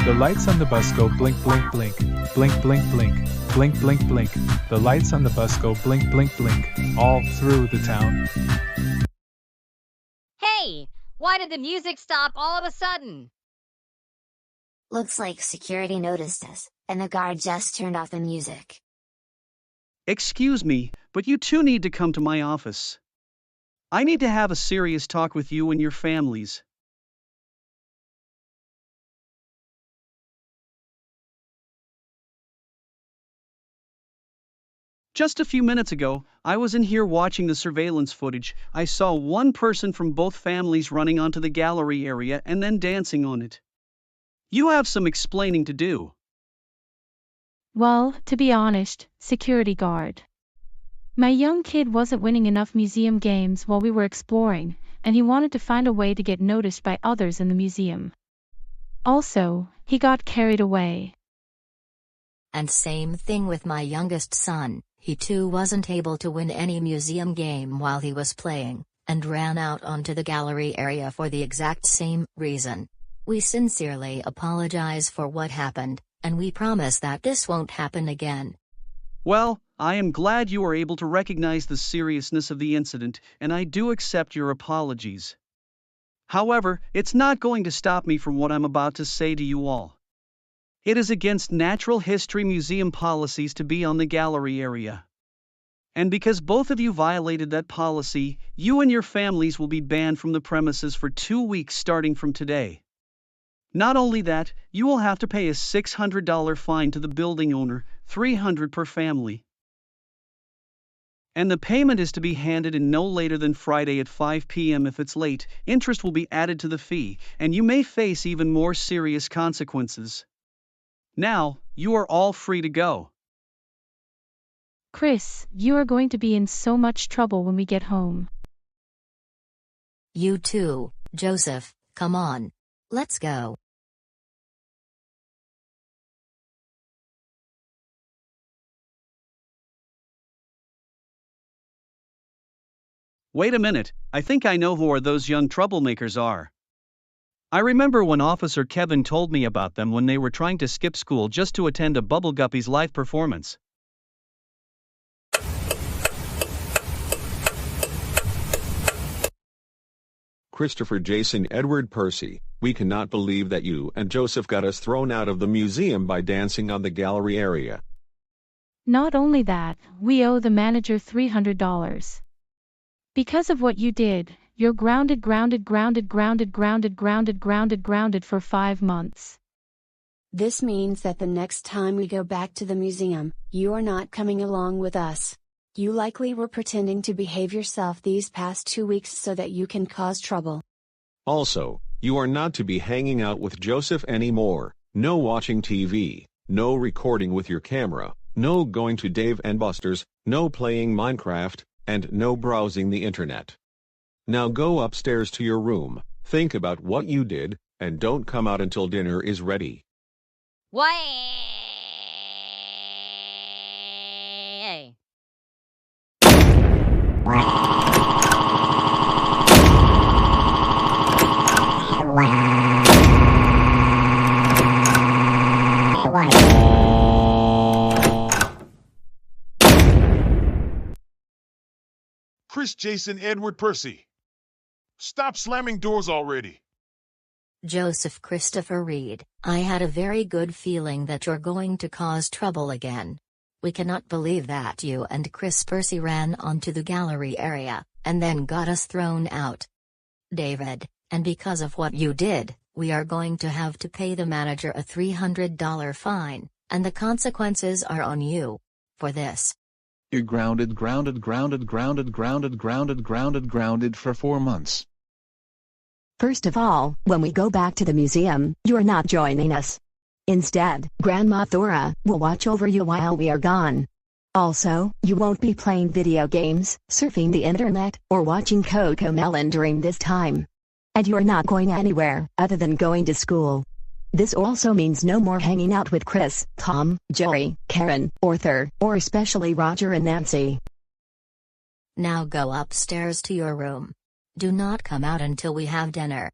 The lights on the bus go blink blink blink, blink blink blink, blink blink blink. The lights on the bus go blink blink blink, all through the town. Hey, why did the music stop all of a sudden? Looks like security noticed us, and the guard just turned off the music. Excuse me, but you two need to come to my office. I need to have a serious talk with you and your families. Just a few minutes ago, I was in here watching the surveillance footage. I saw one person from both families running onto the gallery area and then dancing on it. You have some explaining to do. Well, to be honest, security guard. My young kid wasn't winning enough museum games while we were exploring, and he wanted to find a way to get noticed by others in the museum. Also, he got carried away. And same thing with my youngest son, he too wasn't able to win any museum game while he was playing, and ran out onto the gallery area for the exact same reason. We sincerely apologize for what happened, and we promise that this won't happen again. Well, I am glad you were able to recognize the seriousness of the incident, and I do accept your apologies. However, it's not going to stop me from what I'm about to say to you all. It is against Natural History Museum policies to be on the gallery area. And because both of you violated that policy, you and your families will be banned from the premises for 2 weeks starting from today. Not only that, you will have to pay a $600 fine to the building owner, $300 per family. And the payment is to be handed in no later than Friday at 5 p.m. If it's late, interest will be added to the fee, and you may face even more serious consequences. Now, you are all free to go. Chris, you are going to be in so much trouble when we get home. You too, Joseph, come on. Let's go. Wait a minute, I think I know who those young troublemakers are. I remember when Officer Kevin told me about them when they were trying to skip school just to attend a Bubble Guppy's live performance. Christopher Jason Edward Percy, we cannot believe that you and Joseph got us thrown out of the museum by dancing on the gallery area. Not only that, we owe the manager $300. Because of what you did, you're grounded for 5 months. This means that the next time we go back to the museum, you are not coming along with us. You likely were pretending to behave yourself these past 2 weeks so that you can cause trouble. Also, you are not to be hanging out with Joseph anymore, no watching TV, no recording with your camera, no going to Dave & Buster's, no playing Minecraft, and no browsing the internet. Now go upstairs to your room, think about what you did, and don't come out until dinner is ready. Why? Chris Jason Edward Percy. Stop slamming doors already. Joseph Christopher Reed, I had a very good feeling that you're going to cause trouble again. We cannot believe that you and Chris Percy ran onto the gallery area, and then got us thrown out. David, and because of what you did, we are going to have to pay the manager a $300 fine, and the consequences are on you. For this. You're grounded for 4 months. First of all, when we go back to the museum, you're not joining us. Instead, Grandma Thora will watch over you while we are gone. Also, you won't be playing video games, surfing the internet, or watching CoComelon during this time. And you're not going anywhere other than going to school. This also means no more hanging out with Chris, Tom, Joey, Karen, Arthur, or especially Roger and Nancy. Now go upstairs to your room. Do not come out until we have dinner.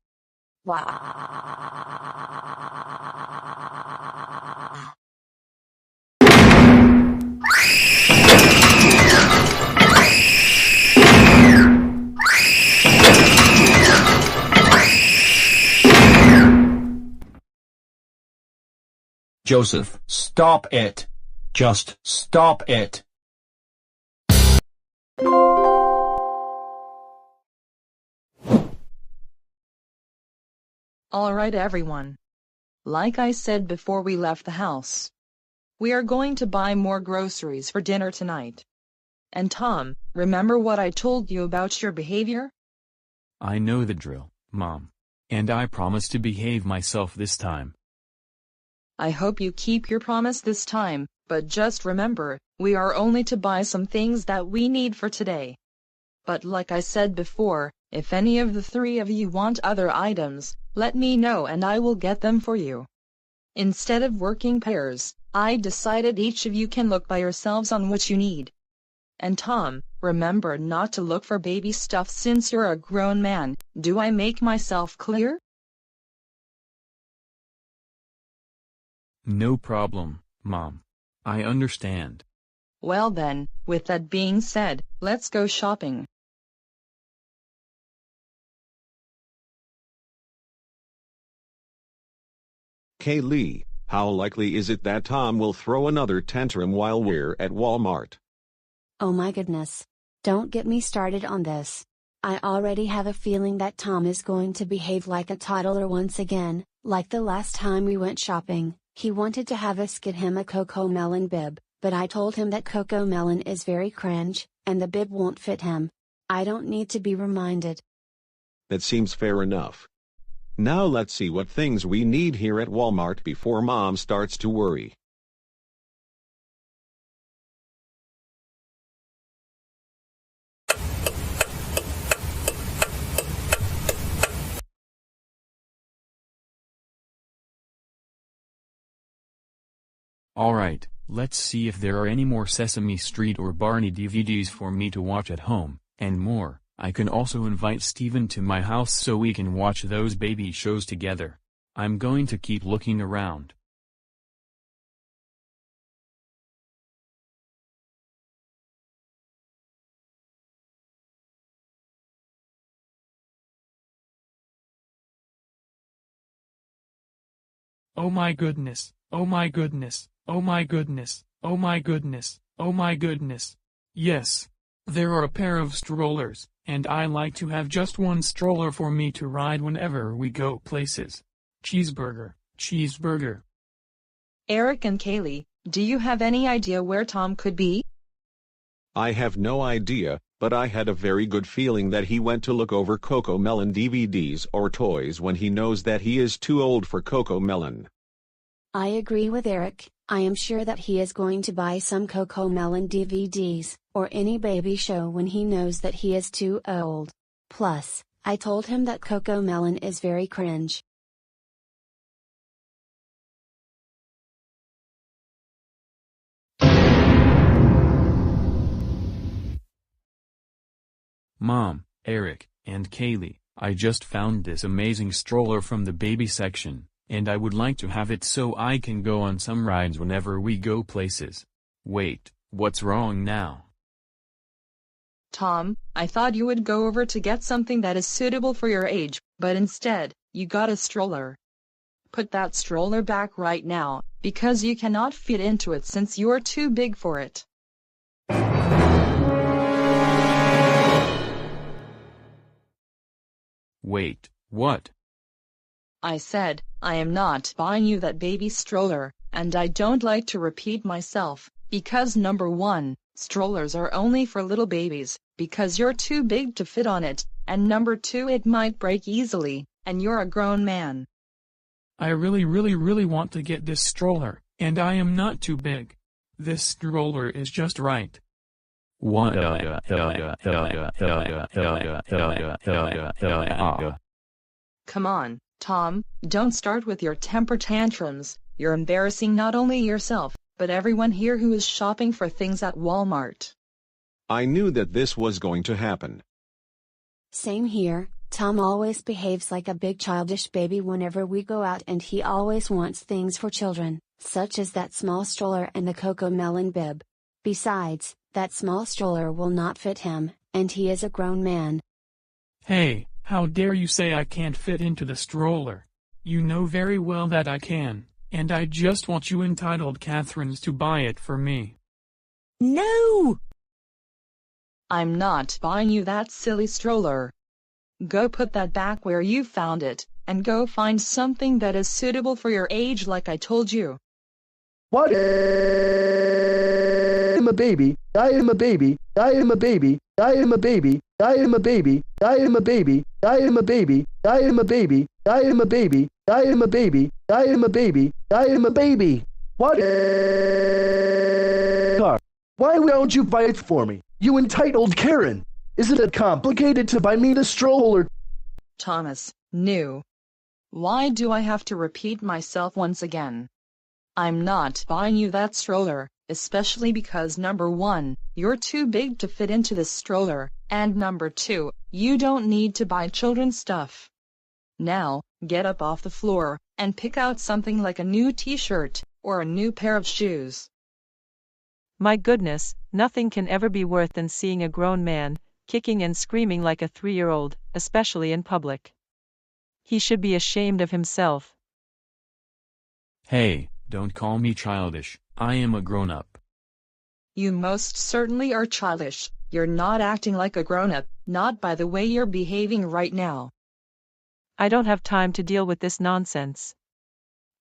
Joseph, stop it. Just stop it. All right, everyone. Like I said before we left the house, we are going to buy more groceries for dinner tonight. And Tom, remember what I told you about your behavior? I know the drill, Mom. And I promise to behave myself this time. I hope you keep your promise this time, but just remember, we are only to buy some things that we need for today. But like I said before, if any of the three of you want other items, let me know and I will get them for you. Instead of working pairs, I decided each of you can look by yourselves on what you need. And Tom, remember not to look for baby stuff since you're a grown man. Do I make myself clear? No problem, Mom. I understand. Well then, with that being said, let's go shopping. Kaylee, how likely is it that Tom will throw another tantrum while we're at Walmart? Oh my goodness. Don't get me started on this. I already have a feeling that Tom is going to behave like a toddler once again, like the last time we went shopping. He wanted to have us get him a CoComelon bib, but I told him that CoComelon is very cringe, and the bib won't fit him. I don't need to be reminded. That seems fair enough. Now let's see what things we need here at Walmart before Mom starts to worry. Alright, let's see if there are any more Sesame Street or Barney DVDs for me to watch at home, and more. I can also invite Steven to my house so we can watch those baby shows together. I'm going to keep looking around. Oh my goodness, oh my goodness, oh my goodness, oh my goodness, oh my goodness. Yes. There are a pair of strollers, and I like to have just one stroller for me to ride whenever we go places. Cheeseburger, cheeseburger. Eric and Kaylee, do you have any idea where Tom could be? I have no idea, but I had a very good feeling that he went to look over Coco Melon DVDs or toys when he knows that he is too old for Coco Melon. I agree with Eric. I am sure that he is going to buy some Coco Melon DVDs, or any baby show when he knows that he is too old. Plus, I told him that Coco Melon is very cringe. Mom, Eric, and Kaylee, I just found this amazing stroller from the baby section, and I would like to have it so I can go on some rides whenever we go places. Wait, what's wrong now? Tom, I thought you would go over to get something that is suitable for your age, but instead, you got a stroller. Put that stroller back right now, because you cannot fit into it since you're too big for it. Wait, what? I said, I am not buying you that baby stroller, and I don't like to repeat myself, because number 1, strollers are only for little babies, because you're too big to fit on it, and number 2, it might break easily, and you're a grown man. I really want to get this stroller, and I am not too big. This stroller is just right. What? Come on, Tom, don't start with your temper tantrums. You're embarrassing not only yourself, but everyone here who is shopping for things at Walmart. I knew that this was going to happen. Same here. Tom always behaves like a big childish baby whenever we go out, and he always wants things for children, such as that small stroller and the Coco Melon bib. Besides, that small stroller will not fit him, and he is a grown man. Hey, how dare you say I can't fit into the stroller? You know very well that I can, and I just want you entitled Catherines to buy it for me. No! I'm not buying you that silly stroller. Go put that back where you found it, and go find something that is suitable for your age like I told you. What? I am a baby. I am a baby. I am a baby. I am a baby. I am a baby. I am a baby. I am a baby. I am a baby. I am a baby. I am a baby. I am a baby. I am a baby. What? Why don't you buy it for me, you entitled Karen? Isn't it complicated to buy me the stroller? Thomas, new. Why do I have to repeat myself once again? I'm not buying you that stroller, especially because number 1, you're too big to fit into this stroller, and number 2, you don't need to buy children's stuff. Now, get up off the floor, and pick out something like a new t-shirt, or a new pair of shoes. My goodness, nothing can ever be worse than seeing a grown man, kicking and screaming like a 3-year-old, especially in public. He should be ashamed of himself. Hey, don't call me childish, I am a grown-up. You most certainly are childish. You're not acting like a grown-up, not by the way you're behaving right now. I don't have time to deal with this nonsense.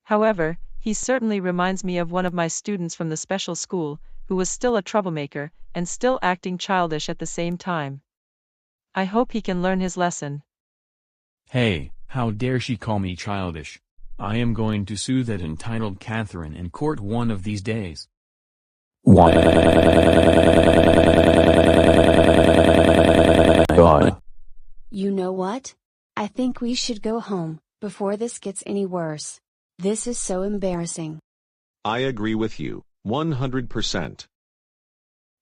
However, he certainly reminds me of one of my students from the special school, who was still a troublemaker, and still acting childish at the same time. I hope he can learn his lesson. Hey, how dare she call me childish? I am going to sue that entitled Catherine in court one of these days. God. You know what? I think we should go home, before this gets any worse. This is so embarrassing. I agree with you, 100%.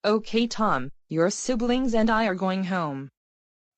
Okay, Tom, your siblings and I are going home.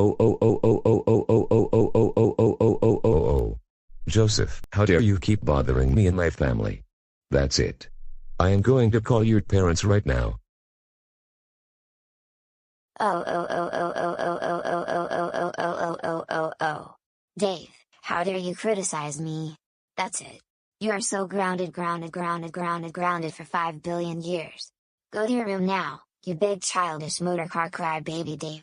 Oh oh oh oh oh oh oh oh oh oh oh oh oh oh oh oh. Joseph, how dare you keep bothering me and my family? That's it. I am going to call your parents right now. Dave, how dare you criticize me? That's it. You are so grounded for 5 billion years. Go to your room now, you big childish motorcar crybaby Dave.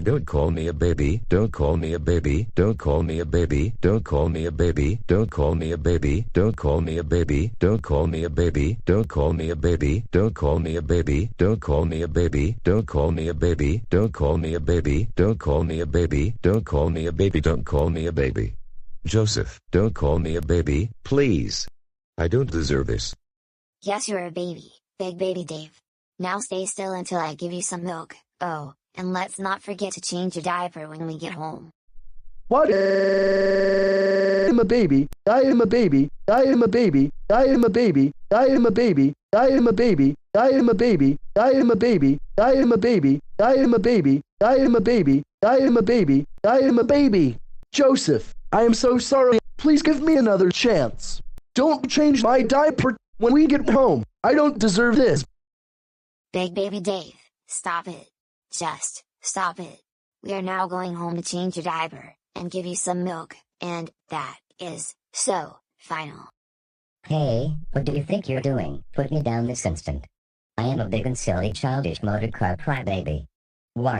Don't call me a baby, don't call me a baby, don't call me a baby, don't call me a baby, don't call me a baby, don't call me a baby, don't call me a baby, don't call me a baby, don't call me a baby, don't call me a baby, don't call me a baby, don't call me a baby, don't call me a baby, don't call me a baby, don't call me a baby. Joseph, don't call me a baby, please. I don't deserve this. Yes, you're a baby, big baby Dave. Now stay still until I give you some milk. Oh, and let's not forget to change your diaper when we get home. What? I am a baby. I am a baby. I am a baby. I am a baby. I am a baby. I am a baby. I am a baby. I am a baby. I am a baby. I am a baby. I am a baby. I am a baby. I am a baby. Joseph, I am so sorry. Please give me another chance. Don't change my diaper when we get home. I don't deserve this. Big baby Dave, stop it. Just stop it. We are now going home to change your diaper and give you some milk, and that is so final. Hey, what do you think you're doing? Put me down this instant. I am a big and silly childish motorcar crybaby. Why?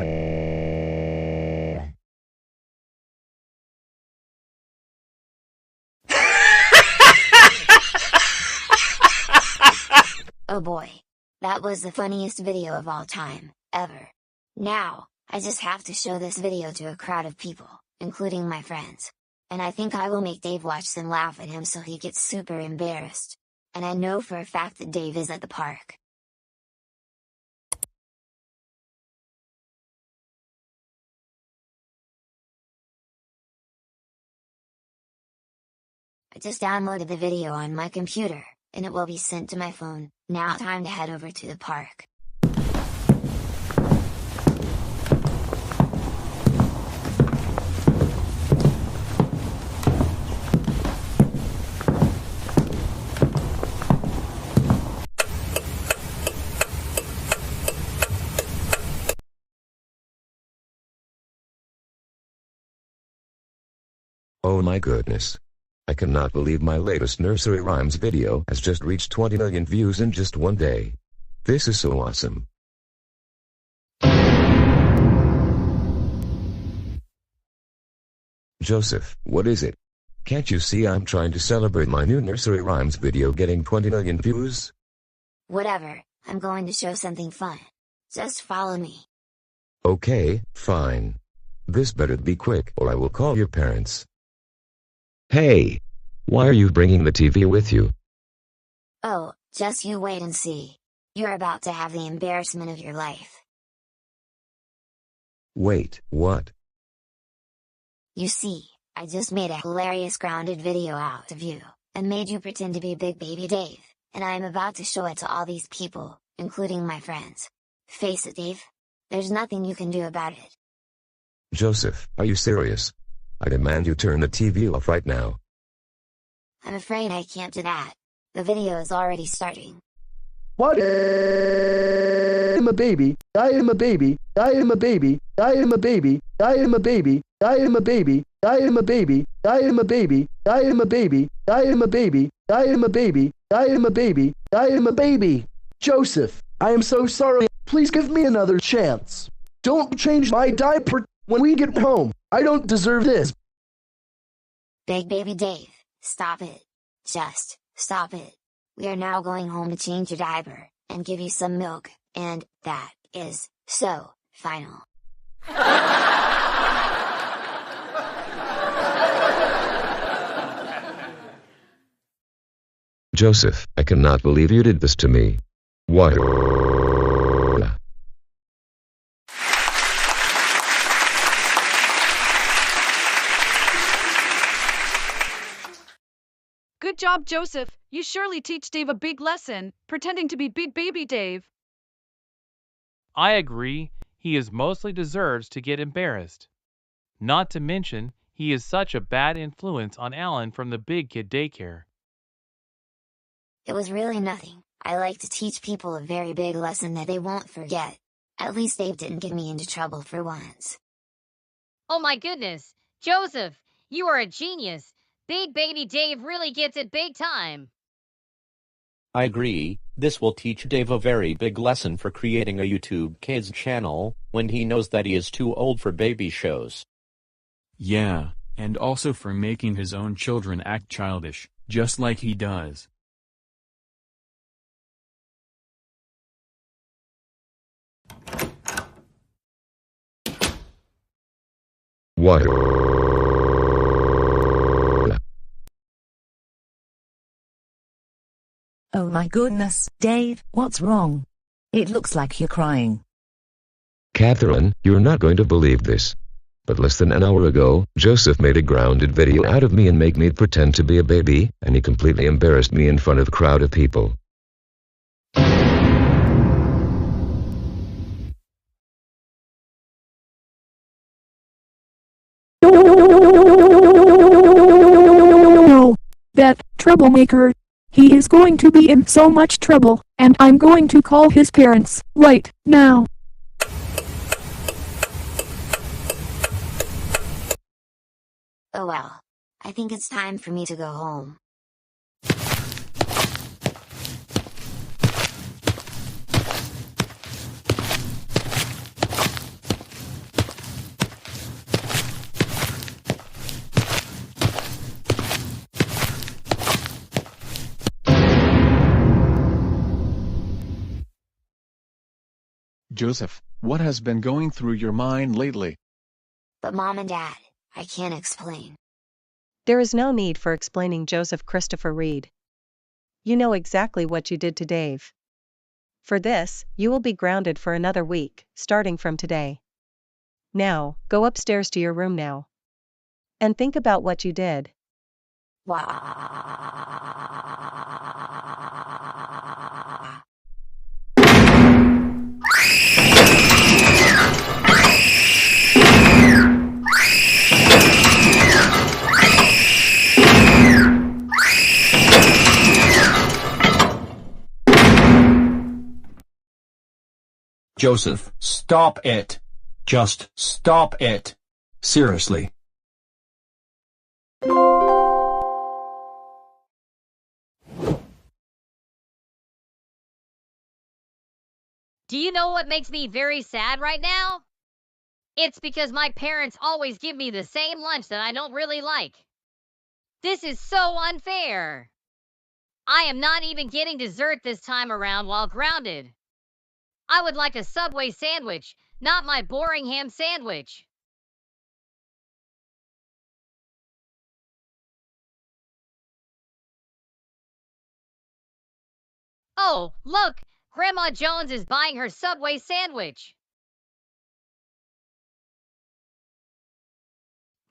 Oh boy. That was the funniest video of all time, ever. Now, I just have to show this video to a crowd of people, including my friends. And I think I will make Dave watch them laugh at him so he gets super embarrassed. And I know for a fact that Dave is at the park. I just downloaded the video on my computer, and it will be sent to my phone. Now time to head over to the park. Oh my goodness. I cannot believe my latest nursery rhymes video has just reached 20 million views in just one day. This is so awesome. Joseph, what is it? Can't you see I'm trying to celebrate my new nursery rhymes video getting 20 million views? Whatever, I'm going to show something fun. Just follow me. Okay, fine. This better be quick or I will call your parents. Hey! Why are you bringing the TV with you? Oh, just you wait and see. You're about to have the embarrassment of your life. Wait, what? You see, I just made a hilarious grounded video out of you, and made you pretend to be Big Baby Dave, and I am about to show it to all these people, including my friends. Face it, Dave. There's nothing you can do about it. Joseph, are you serious? I demand you turn the TV off right now. I'm afraid I can't do that. The video is already starting. What? I am a baby. I am a baby. I am a baby. I am a baby. I am a baby. I am a baby. I am a baby. I am a baby. I am a baby. I am a baby. I am a baby. I am a baby. I am a baby. Joseph, I am so sorry. Please give me another chance. Don't change my diaper when we get home. I don't deserve this. Big Baby Dave, stop it. Just stop it. We are now going home to change your diaper and give you some milk, and that is so final. Joseph, I cannot believe you did this to me. Why? Good job, Joseph. You surely teach Dave a big lesson, pretending to be Big Baby Dave. I agree, he is mostly deserves to get embarrassed. Not to mention, he is such a bad influence on Alan from the big kid daycare. It was really nothing. I like to teach people a very big lesson that they won't forget. At least Dave didn't get me into trouble for once. Oh my goodness, Joseph, you are a genius. Big baby Dave really gets it big time. I agree, this will teach Dave a very big lesson for creating a YouTube Kids channel, when he knows that he is too old for baby shows. Yeah, and also for making his own children act childish, just like he does. What? Oh my goodness, Dave, what's wrong? It looks like you're crying. Catherine, you're not going to believe this. But less than an hour ago, Joseph made a grounded video out of me and make me pretend to be a baby, and he completely embarrassed me in front of a crowd of people. No. That troublemaker. He is going to be in so much trouble, and I'm going to call his parents right now. Oh well. I think it's time for me to go home. Joseph, what has been going through your mind lately? But Mom and Dad, I can't explain. There is no need for explaining, Joseph Christopher Reed. You know exactly what you did to Dave. For this, you will be grounded for another week, starting from today. Now, go upstairs to your room now. And think about what you did. Joseph, stop it. Just stop it. Seriously. Do you know what makes me very sad right now? It's because my parents always give me the same lunch that I don't really like. This is so unfair. I am not even getting dessert this time around while grounded. I would like a Subway sandwich, not my boring ham sandwich. Oh, look! Grandma Jones is buying her Subway sandwich.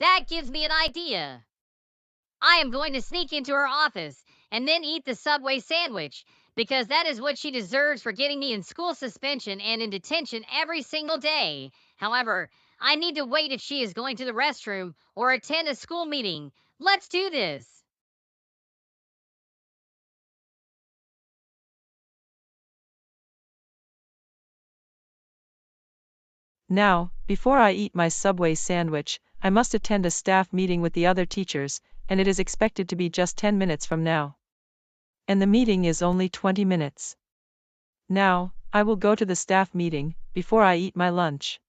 That gives me an idea. I am going to sneak into her office and then eat the Subway sandwich, because that is what she deserves for getting me in school suspension and in detention every single day. However, I need to wait if she is going to the restroom or attend a school meeting. Let's do this. Now, before I eat my Subway sandwich, I must attend a staff meeting with the other teachers, and it is expected to be just 10 minutes from now. And the meeting is only 20 minutes. Now, I will go to the staff meeting, before I eat my lunch.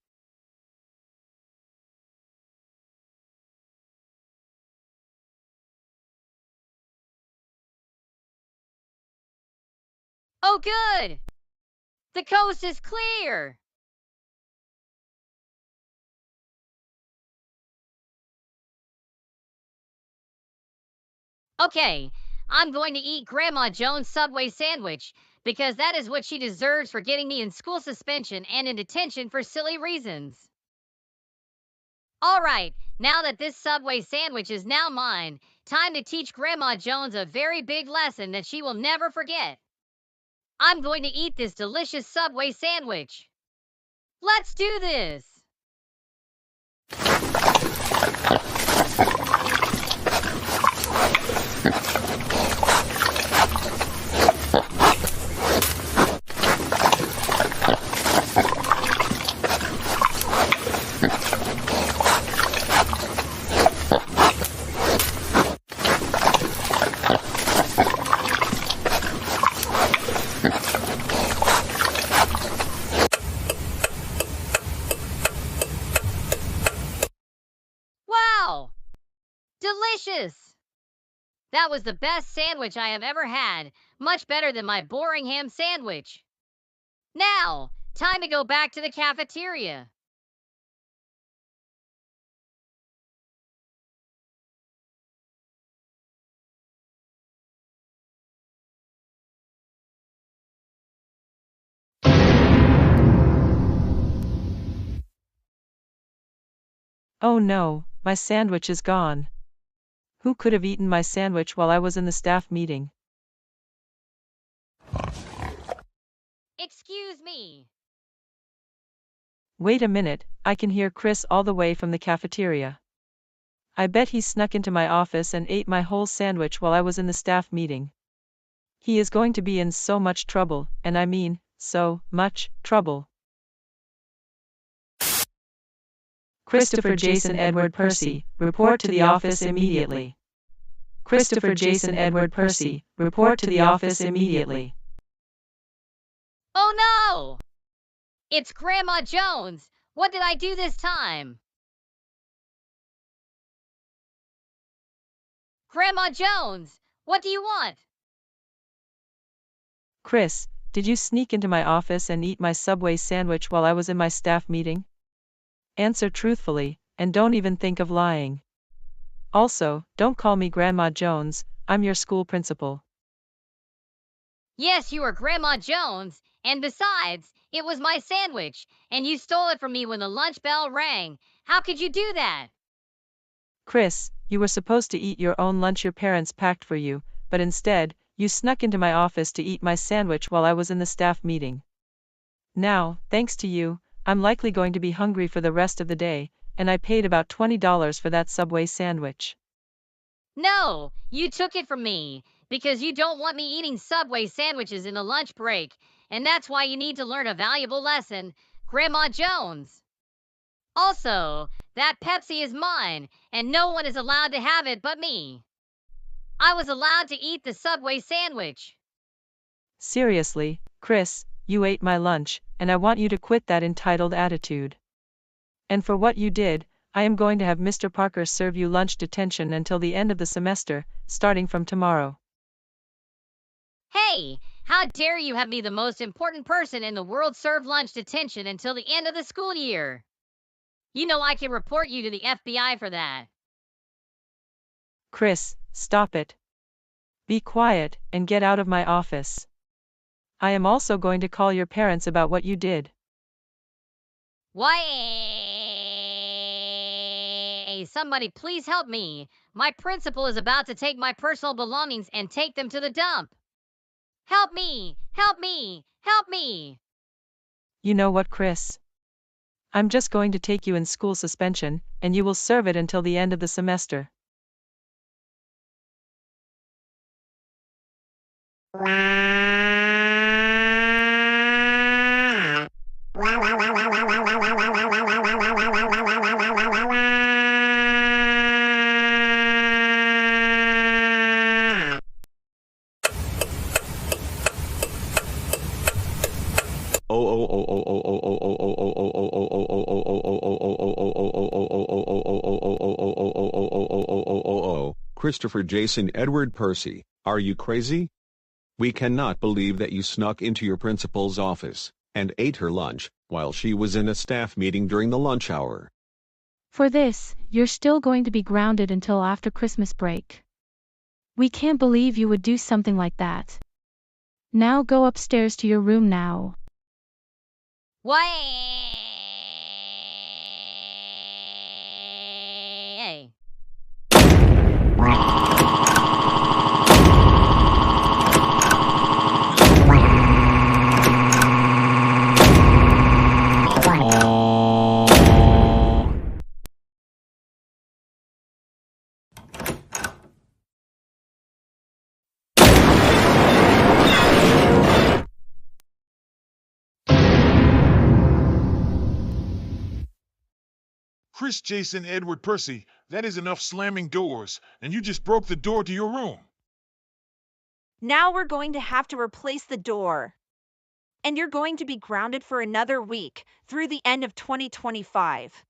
Oh, good! The coast is clear! Okay, I'm going to eat Grandma Jones' Subway sandwich, because that is what she deserves for getting me in school suspension and in detention for silly reasons. All right, now that this Subway sandwich is now mine, time to teach Grandma Jones a very big lesson that she will never forget. I'm going to eat this delicious Subway sandwich. Let's do this! Wow! Delicious! That was the best sandwich I have ever had, much better than my boring ham sandwich. Now, time to go back to the cafeteria. Oh no, my sandwich is gone. Who could have eaten my sandwich while I was in the staff meeting? Excuse me. Wait a minute, I can hear Chris all the way from the cafeteria. I bet he snuck into my office and ate my whole sandwich while I was in the staff meeting. He is going to be in so much trouble, and I mean, so much trouble. Christopher Jason Edward Percy, report to the office immediately. Christopher Jason Edward Percy, report to the office immediately. Oh no! It's Grandma Jones! What did I do this time? Grandma Jones, what do you want? Chris, did you sneak into my office and eat my Subway sandwich while I was in my staff meeting? Answer truthfully, and don't even think of lying. Also, don't call me Grandma Jones, I'm your school principal. Yes, you are Grandma Jones, and besides, it was my sandwich, and you stole it from me when the lunch bell rang. How could you do that? Chris, you were supposed to eat your own lunch your parents packed for you, but instead, you snuck into my office to eat my sandwich while I was in the staff meeting. Now, thanks to you, I'm likely going to be hungry for the rest of the day, and I paid about $20 for that Subway sandwich. No, you took it from me, because you don't want me eating Subway sandwiches in the lunch break, and that's why you need to learn a valuable lesson, Grandma Jones. Also, that Pepsi is mine, and no one is allowed to have it but me. I was allowed to eat the Subway sandwich. Seriously, Chris, you ate my lunch, and I want you to quit that entitled attitude. And for what you did, I am going to have Mr. Parker serve you lunch detention until the end of the semester, starting from tomorrow. Hey, how dare you have me, the most important person in the world, serve lunch detention until the end of the school year? You know I can report you to the FBI for that. Chris, stop it. Be quiet, and get out of my office. I am also going to call your parents about what you did. Why? Somebody please help me. My principal is about to take my personal belongings and take them to the dump. Help me! Help me! Help me! You know what, Chris? I'm just going to take you in school suspension, and you will serve it until the end of the semester. Christopher Jason Edward Percy, are you crazy? We cannot believe that you snuck into your principal's office and ate her lunch while she was in a staff meeting during the lunch hour. For this, you're still going to be grounded until after Christmas break. We can't believe you would do something like that. Now go upstairs to your room now. Why? Chris, Jason, Edward, Percy, that is enough slamming doors, and you just broke the door to your room. Now we're going to have to replace the door. And you're going to be grounded for another week through the end of 2025.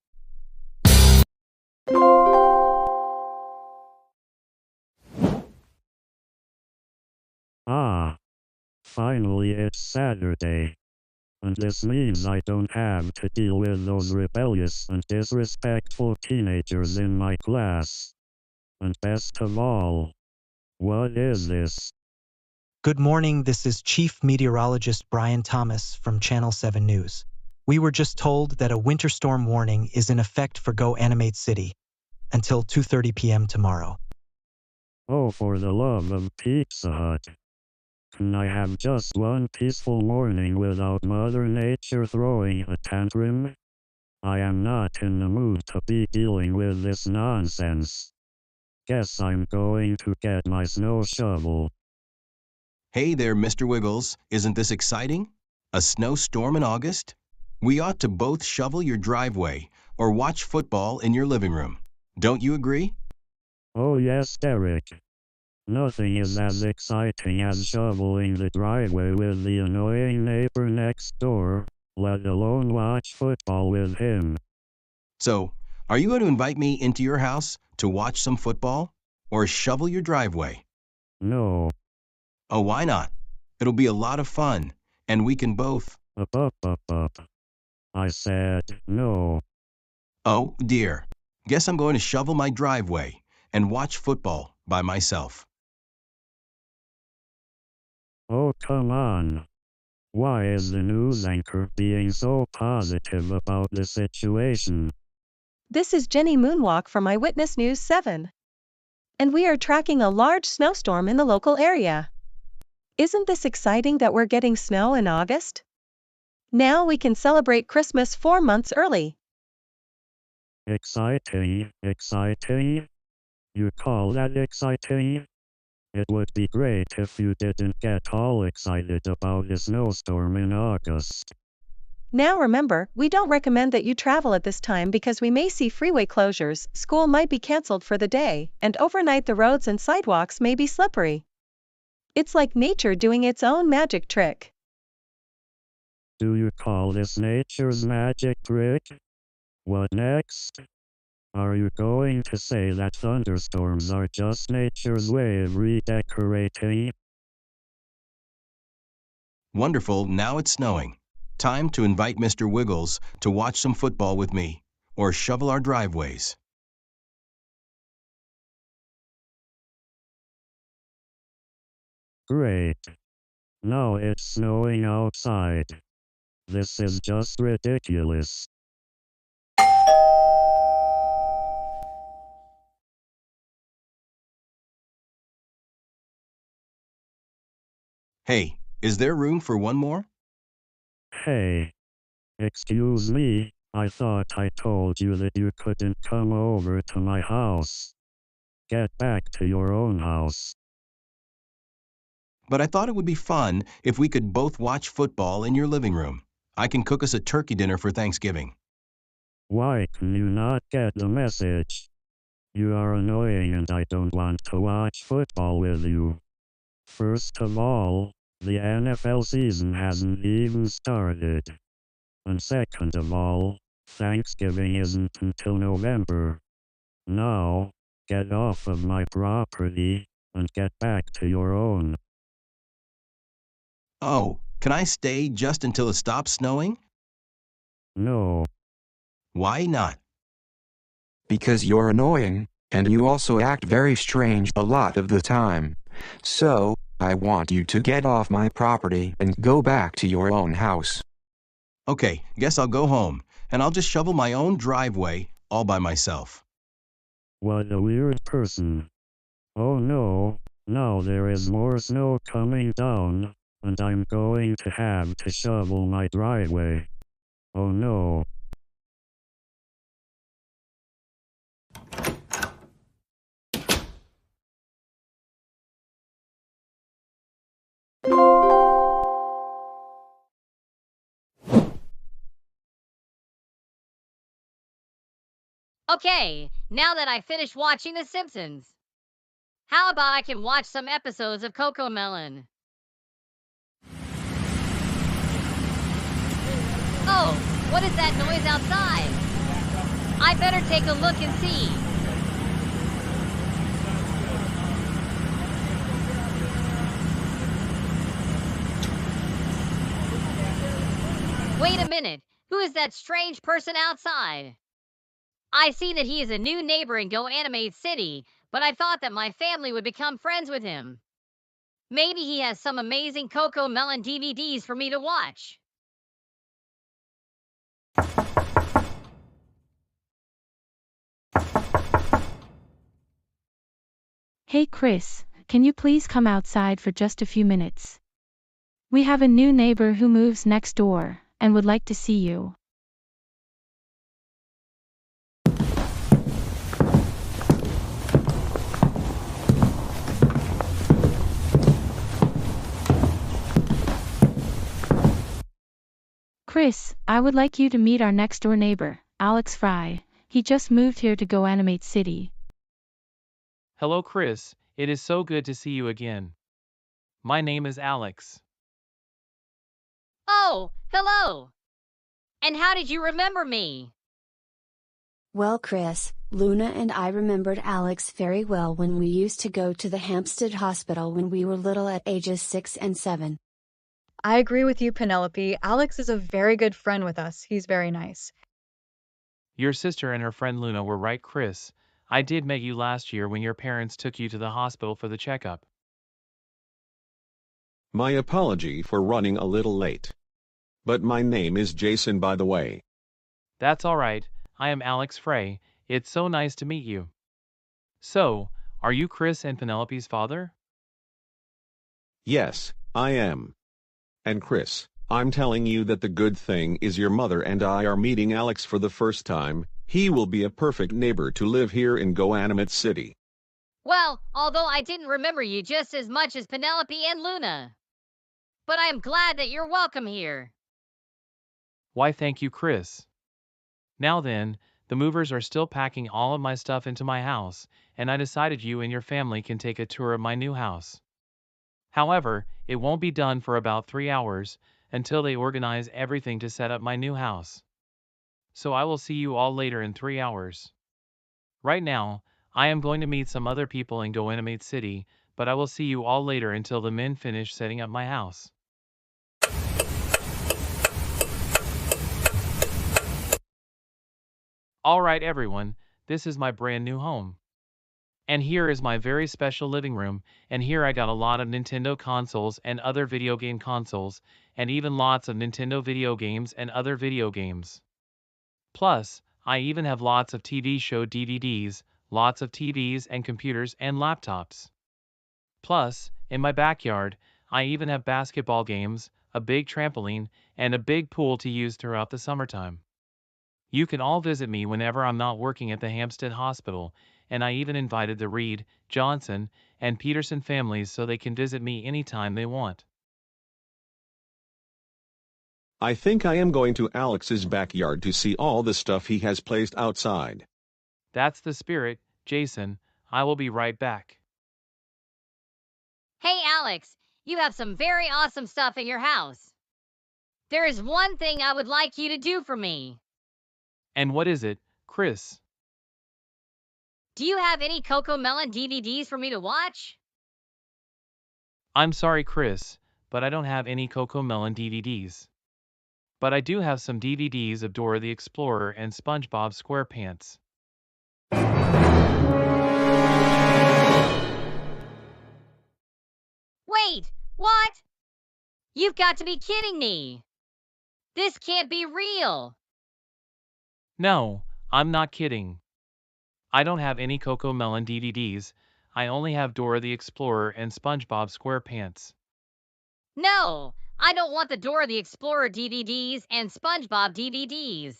Ah. Finally it's Saturday. And this means I don't have to deal with those rebellious and disrespectful teenagers in my class. And best of all, what is this? Good morning, this is Chief Meteorologist Brian Thomas from Channel 7 News. We were just told that a winter storm warning is in effect for Go Animate City until 2:30 p.m. tomorrow. Oh, for the love of Pizza Hut. Can I have just one peaceful morning without Mother Nature throwing a tantrum? I am not in the mood to be dealing with this nonsense. Guess I'm going to get my snow shovel. Hey there, Mr. Wiggles. Isn't this exciting? A snowstorm in August? We ought to both shovel your driveway or watch football in your living room. Don't you agree? Oh yes, Derek. Nothing is as exciting as shoveling the driveway with the annoying neighbor next door, let alone watch football with him. So, are you going to invite me into your house to watch some football or shovel your driveway? No. Oh, why not? It'll be a lot of fun, and we can both. Up. I said no. Oh, dear. Guess I'm going to shovel my driveway and watch football by myself. Oh, come on. Why is the news anchor being so positive about the situation? This is Jenny Moonwalk from Eyewitness News 7. And we are tracking a large snowstorm in the local area. Isn't this exciting that we're getting snow in August? Now we can celebrate Christmas 4 months early. Exciting? You call that exciting? It would be great if you didn't get all excited about a snowstorm in August. Now remember, we don't recommend that you travel at this time because we may see freeway closures, school might be canceled for the day, and overnight the roads and sidewalks may be slippery. It's like nature doing its own magic trick. Do you call this nature's magic trick? What next? Are you going to say that thunderstorms are just nature's way of redecorating? Wonderful, now it's snowing. Time to invite Mr. Wiggles to watch some football with me or shovel our driveways. Great. Now it's snowing outside. This is just ridiculous. Hey, is there room for one more? Hey. Excuse me, I thought I told you that you couldn't come over to my house. Get back to your own house. But I thought it would be fun if we could both watch football in your living room. I can cook us a turkey dinner for Thanksgiving. Why can you not get the message? You are annoying and I don't want to watch football with you. First of all, the NFL season hasn't even started. And second of all, Thanksgiving isn't until November. Now, get off of my property and get back to your own. Oh, can I stay just until it stops snowing? No. Why not? Because you're annoying, and you also act very strange a lot of the time. So, I want you to get off my property and go back to your own house. Okay, guess I'll go home, and I'll just shovel my own driveway all by myself. What a weird person. Oh no, now there is more snow coming down, and I'm going to have to shovel my driveway. Oh no. Okay, now that I finished watching The Simpsons, how about I can watch some episodes of Cocomelon? Oh, what is that noise outside? I better take a look and see. Wait a minute, who is that strange person outside? I see that he is a new neighbor in GoAnimate City, but I thought that my family would become friends with him. Maybe he has some amazing Cocomelon DVDs for me to watch. Hey Chris, can you please come outside for just a few minutes? We have a new neighbor who moves next door, and would like to see you. Chris, I would like you to meet our next door neighbor, Alex Fry. He just moved here to GoAnimate City. Hello, Chris. It is so good to see you again. My name is Alex. Oh, hello! And how did you remember me? Well, Chris, Luna and I remembered Alex very well when we used to go to the Hampstead Hospital when we were little at ages 6 and 7. I agree with you, Penelope. Alex is a very good friend with us. He's very nice. Your sister and her friend Luna were right, Chris. I did meet you last year when your parents took you to the hospital for the checkup. My apology for running a little late. But my name is Jason, by the way. That's all right. I am Alex Frey. It's so nice to meet you. So, are you Chris and Penelope's father? Yes, I am. And Chris, I'm telling you that the good thing is your mother and I are meeting Alex for the first time. He will be a perfect neighbor to live here in GoAnimate City. Well, although I didn't remember you just as much as Penelope and Luna. But I am glad that you're welcome here. Why, thank you, Chris. Now then, the movers are still packing all of my stuff into my house, and I decided you and your family can take a tour of my new house. However, it won't be done for about 3 hours, until they organize everything to set up my new house. So I will see you all later in 3 hours. Right now, I am going to meet some other people in GoAnimate City, but I will see you all later until the men finish setting up my house. Alright everyone, this is my brand new home. And here is my very special living room, and here I got a lot of Nintendo consoles and other video game consoles, and even lots of Nintendo video games and other video games. Plus, I even have lots of TV show DVDs, lots of TVs and computers and laptops. Plus, in my backyard, I even have basketball games, a big trampoline, and a big pool to use throughout the summertime. You can all visit me whenever I'm not working at the Hampstead Hospital, and I even invited the Reed, Johnson, and Peterson families so they can visit me anytime they want. I think I am going to Alex's backyard to see all the stuff he has placed outside. That's the spirit, Jason. I will be right back. Hey Alex, you have some very awesome stuff in your house. There is one thing I would like you to do for me. And what is it, Chris? Do you have any Cocomelon DVDs for me to watch? I'm sorry, Chris, but I don't have any Cocomelon DVDs. But I do have some DVDs of Dora the Explorer and SpongeBob SquarePants. Wait, what? You've got to be kidding me. This can't be real. No, I'm not kidding. I don't have any Cocomelon DVDs. I only have Dora the Explorer and SpongeBob SquarePants. No, I don't want the Dora the Explorer DVDs and SpongeBob DVDs.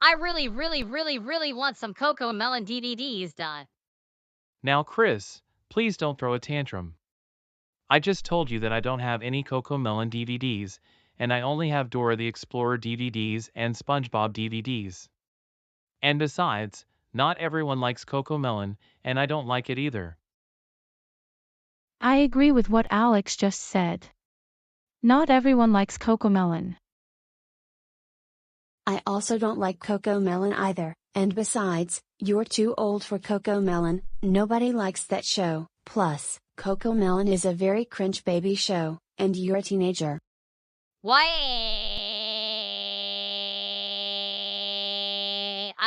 I really want some Cocomelon DVDs done. Now, Chris, please don't throw a tantrum. I just told you that I don't have any Cocomelon DVDs, and I only have Dora the Explorer DVDs and SpongeBob DVDs. And besides, not everyone likes cocoa melon, and I don't like it either. I agree with what Alex just said. Not everyone likes cocomelon. I also don't like Cocomelon either, and besides, you're too old for Cocomelon, nobody likes that show, plus, Cocomelon is a very cringe baby show, and you're a teenager. Why?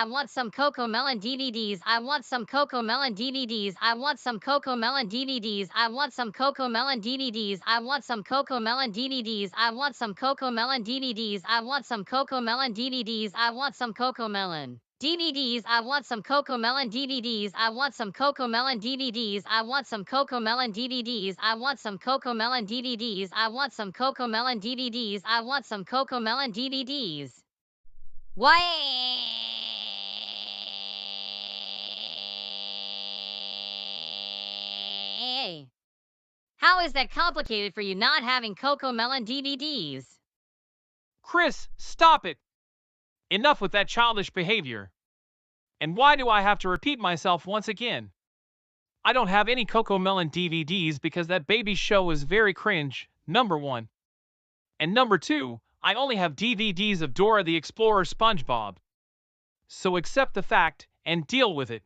I want some Cocomelon DVDs. I want some Cocomelon DVDs. I want some Cocomelon DVDs. I want some Cocomelon DVDs. I want some Cocomelon DVDs. I want some Cocomelon DVDs. I want some Cocomelon DVDs. I want some Cocomelon DVDs. I want some Cocomelon DVDs. I want some Cocomelon DVDs. I want some Cocomelon DVDs. I want some Cocomelon DVDs. I want some Cocomelon DVDs. I want some Cocomelon DVDs. Why? How is that complicated for you not having Cocomelon DVDs? Chris, stop it! Enough with that childish behavior. And why do I have to repeat myself once again? I don't have any Cocomelon DVDs because that baby show is very cringe, number one. And number two, I only have DVDs of Dora the Explorer SpongeBob. So accept the fact and deal with it.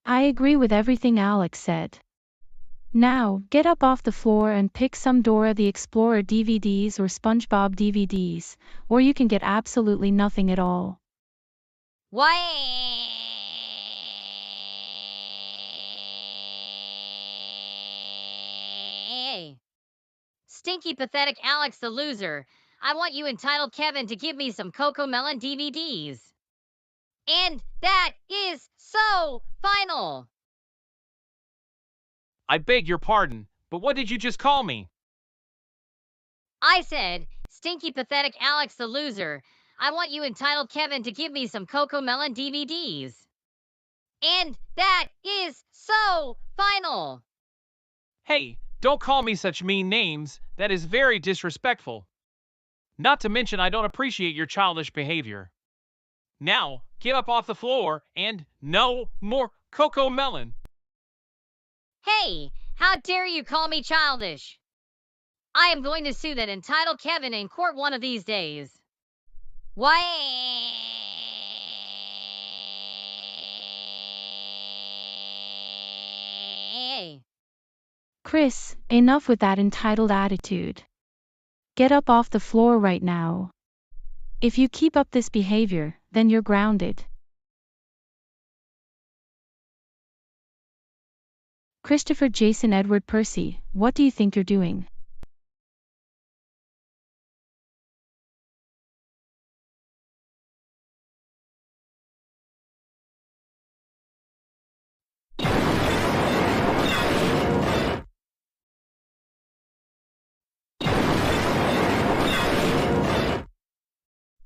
I agree with everything Alex said. Now, get up off the floor and pick some Dora the Explorer DVDs or SpongeBob DVDs, or you can get absolutely nothing at all. Why? Stinky pathetic Alex the loser. I want you entitled Kevin to give me some Cocomelon DVDs. And that is so final. I beg your pardon, but what did you just call me? I said, stinky pathetic Alex the loser. I want you entitled Kevin to give me some Cocomelon DVDs. And that is so final. Hey, don't call me such mean names, that is very disrespectful. Not to mention I don't appreciate your childish behavior. Now, get up off the floor and no more Cocomelon. Hey, how dare you call me childish? I am going to sue that entitled Kevin in court one of these days. Why? Chris, enough with that entitled attitude. Get up off the floor right now. If you keep up this behavior, then you're grounded. Christopher Jason Edward Percy, what do you think you're doing?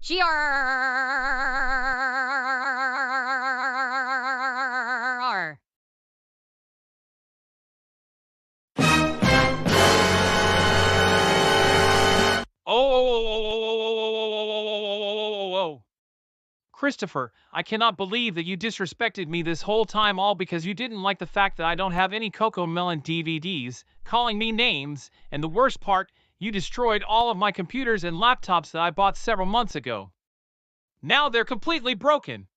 GR. Oh, Christopher, I cannot believe that you disrespected me this whole time all because you didn't like the fact that I don't have any Cocomelon DVDs, calling me names, and the worst part, you destroyed all of my computers and laptops that I bought several months ago. Now they're completely broken.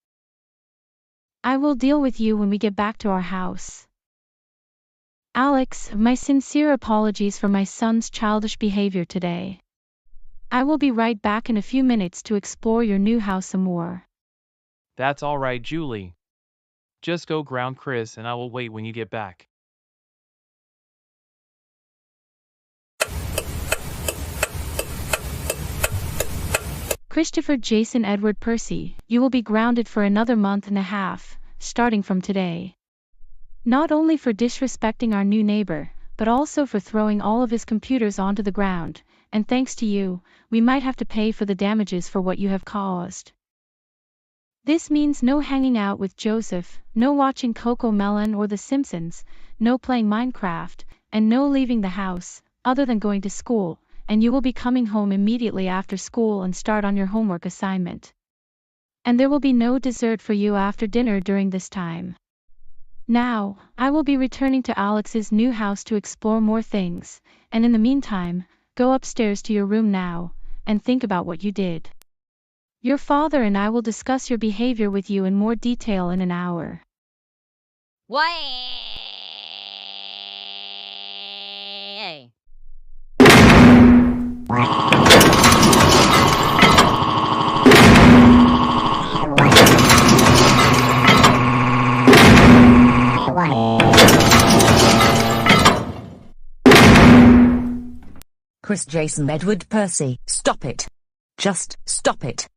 I will deal with you when we get back to our house. Alex, my sincere apologies for my son's childish behavior today. I will be right back in a few minutes to explore your new house some more. That's all right, Julie. Just go ground Chris and I will wait when you get back. Christopher Jason Edward Percy, you will be grounded for another month and a half, starting from today. Not only for disrespecting our new neighbor, but also for throwing all of his computers onto the ground, and thanks to you, we might have to pay for the damages for what you have caused. This means no hanging out with Joseph, no watching Cocomelon or The Simpsons, no playing Minecraft, and no leaving the house, other than going to school, and you will be coming home immediately after school and start on your homework assignment. And there will be no dessert for you after dinner during this time. Now, I will be returning to Alex's new house to explore more things, and in the meantime, go upstairs to your room now, and think about what you did. Your father and I will discuss your behavior with you in more detail in an hour. Way! Chris Jason Edward Percy, stop it. Just stop it.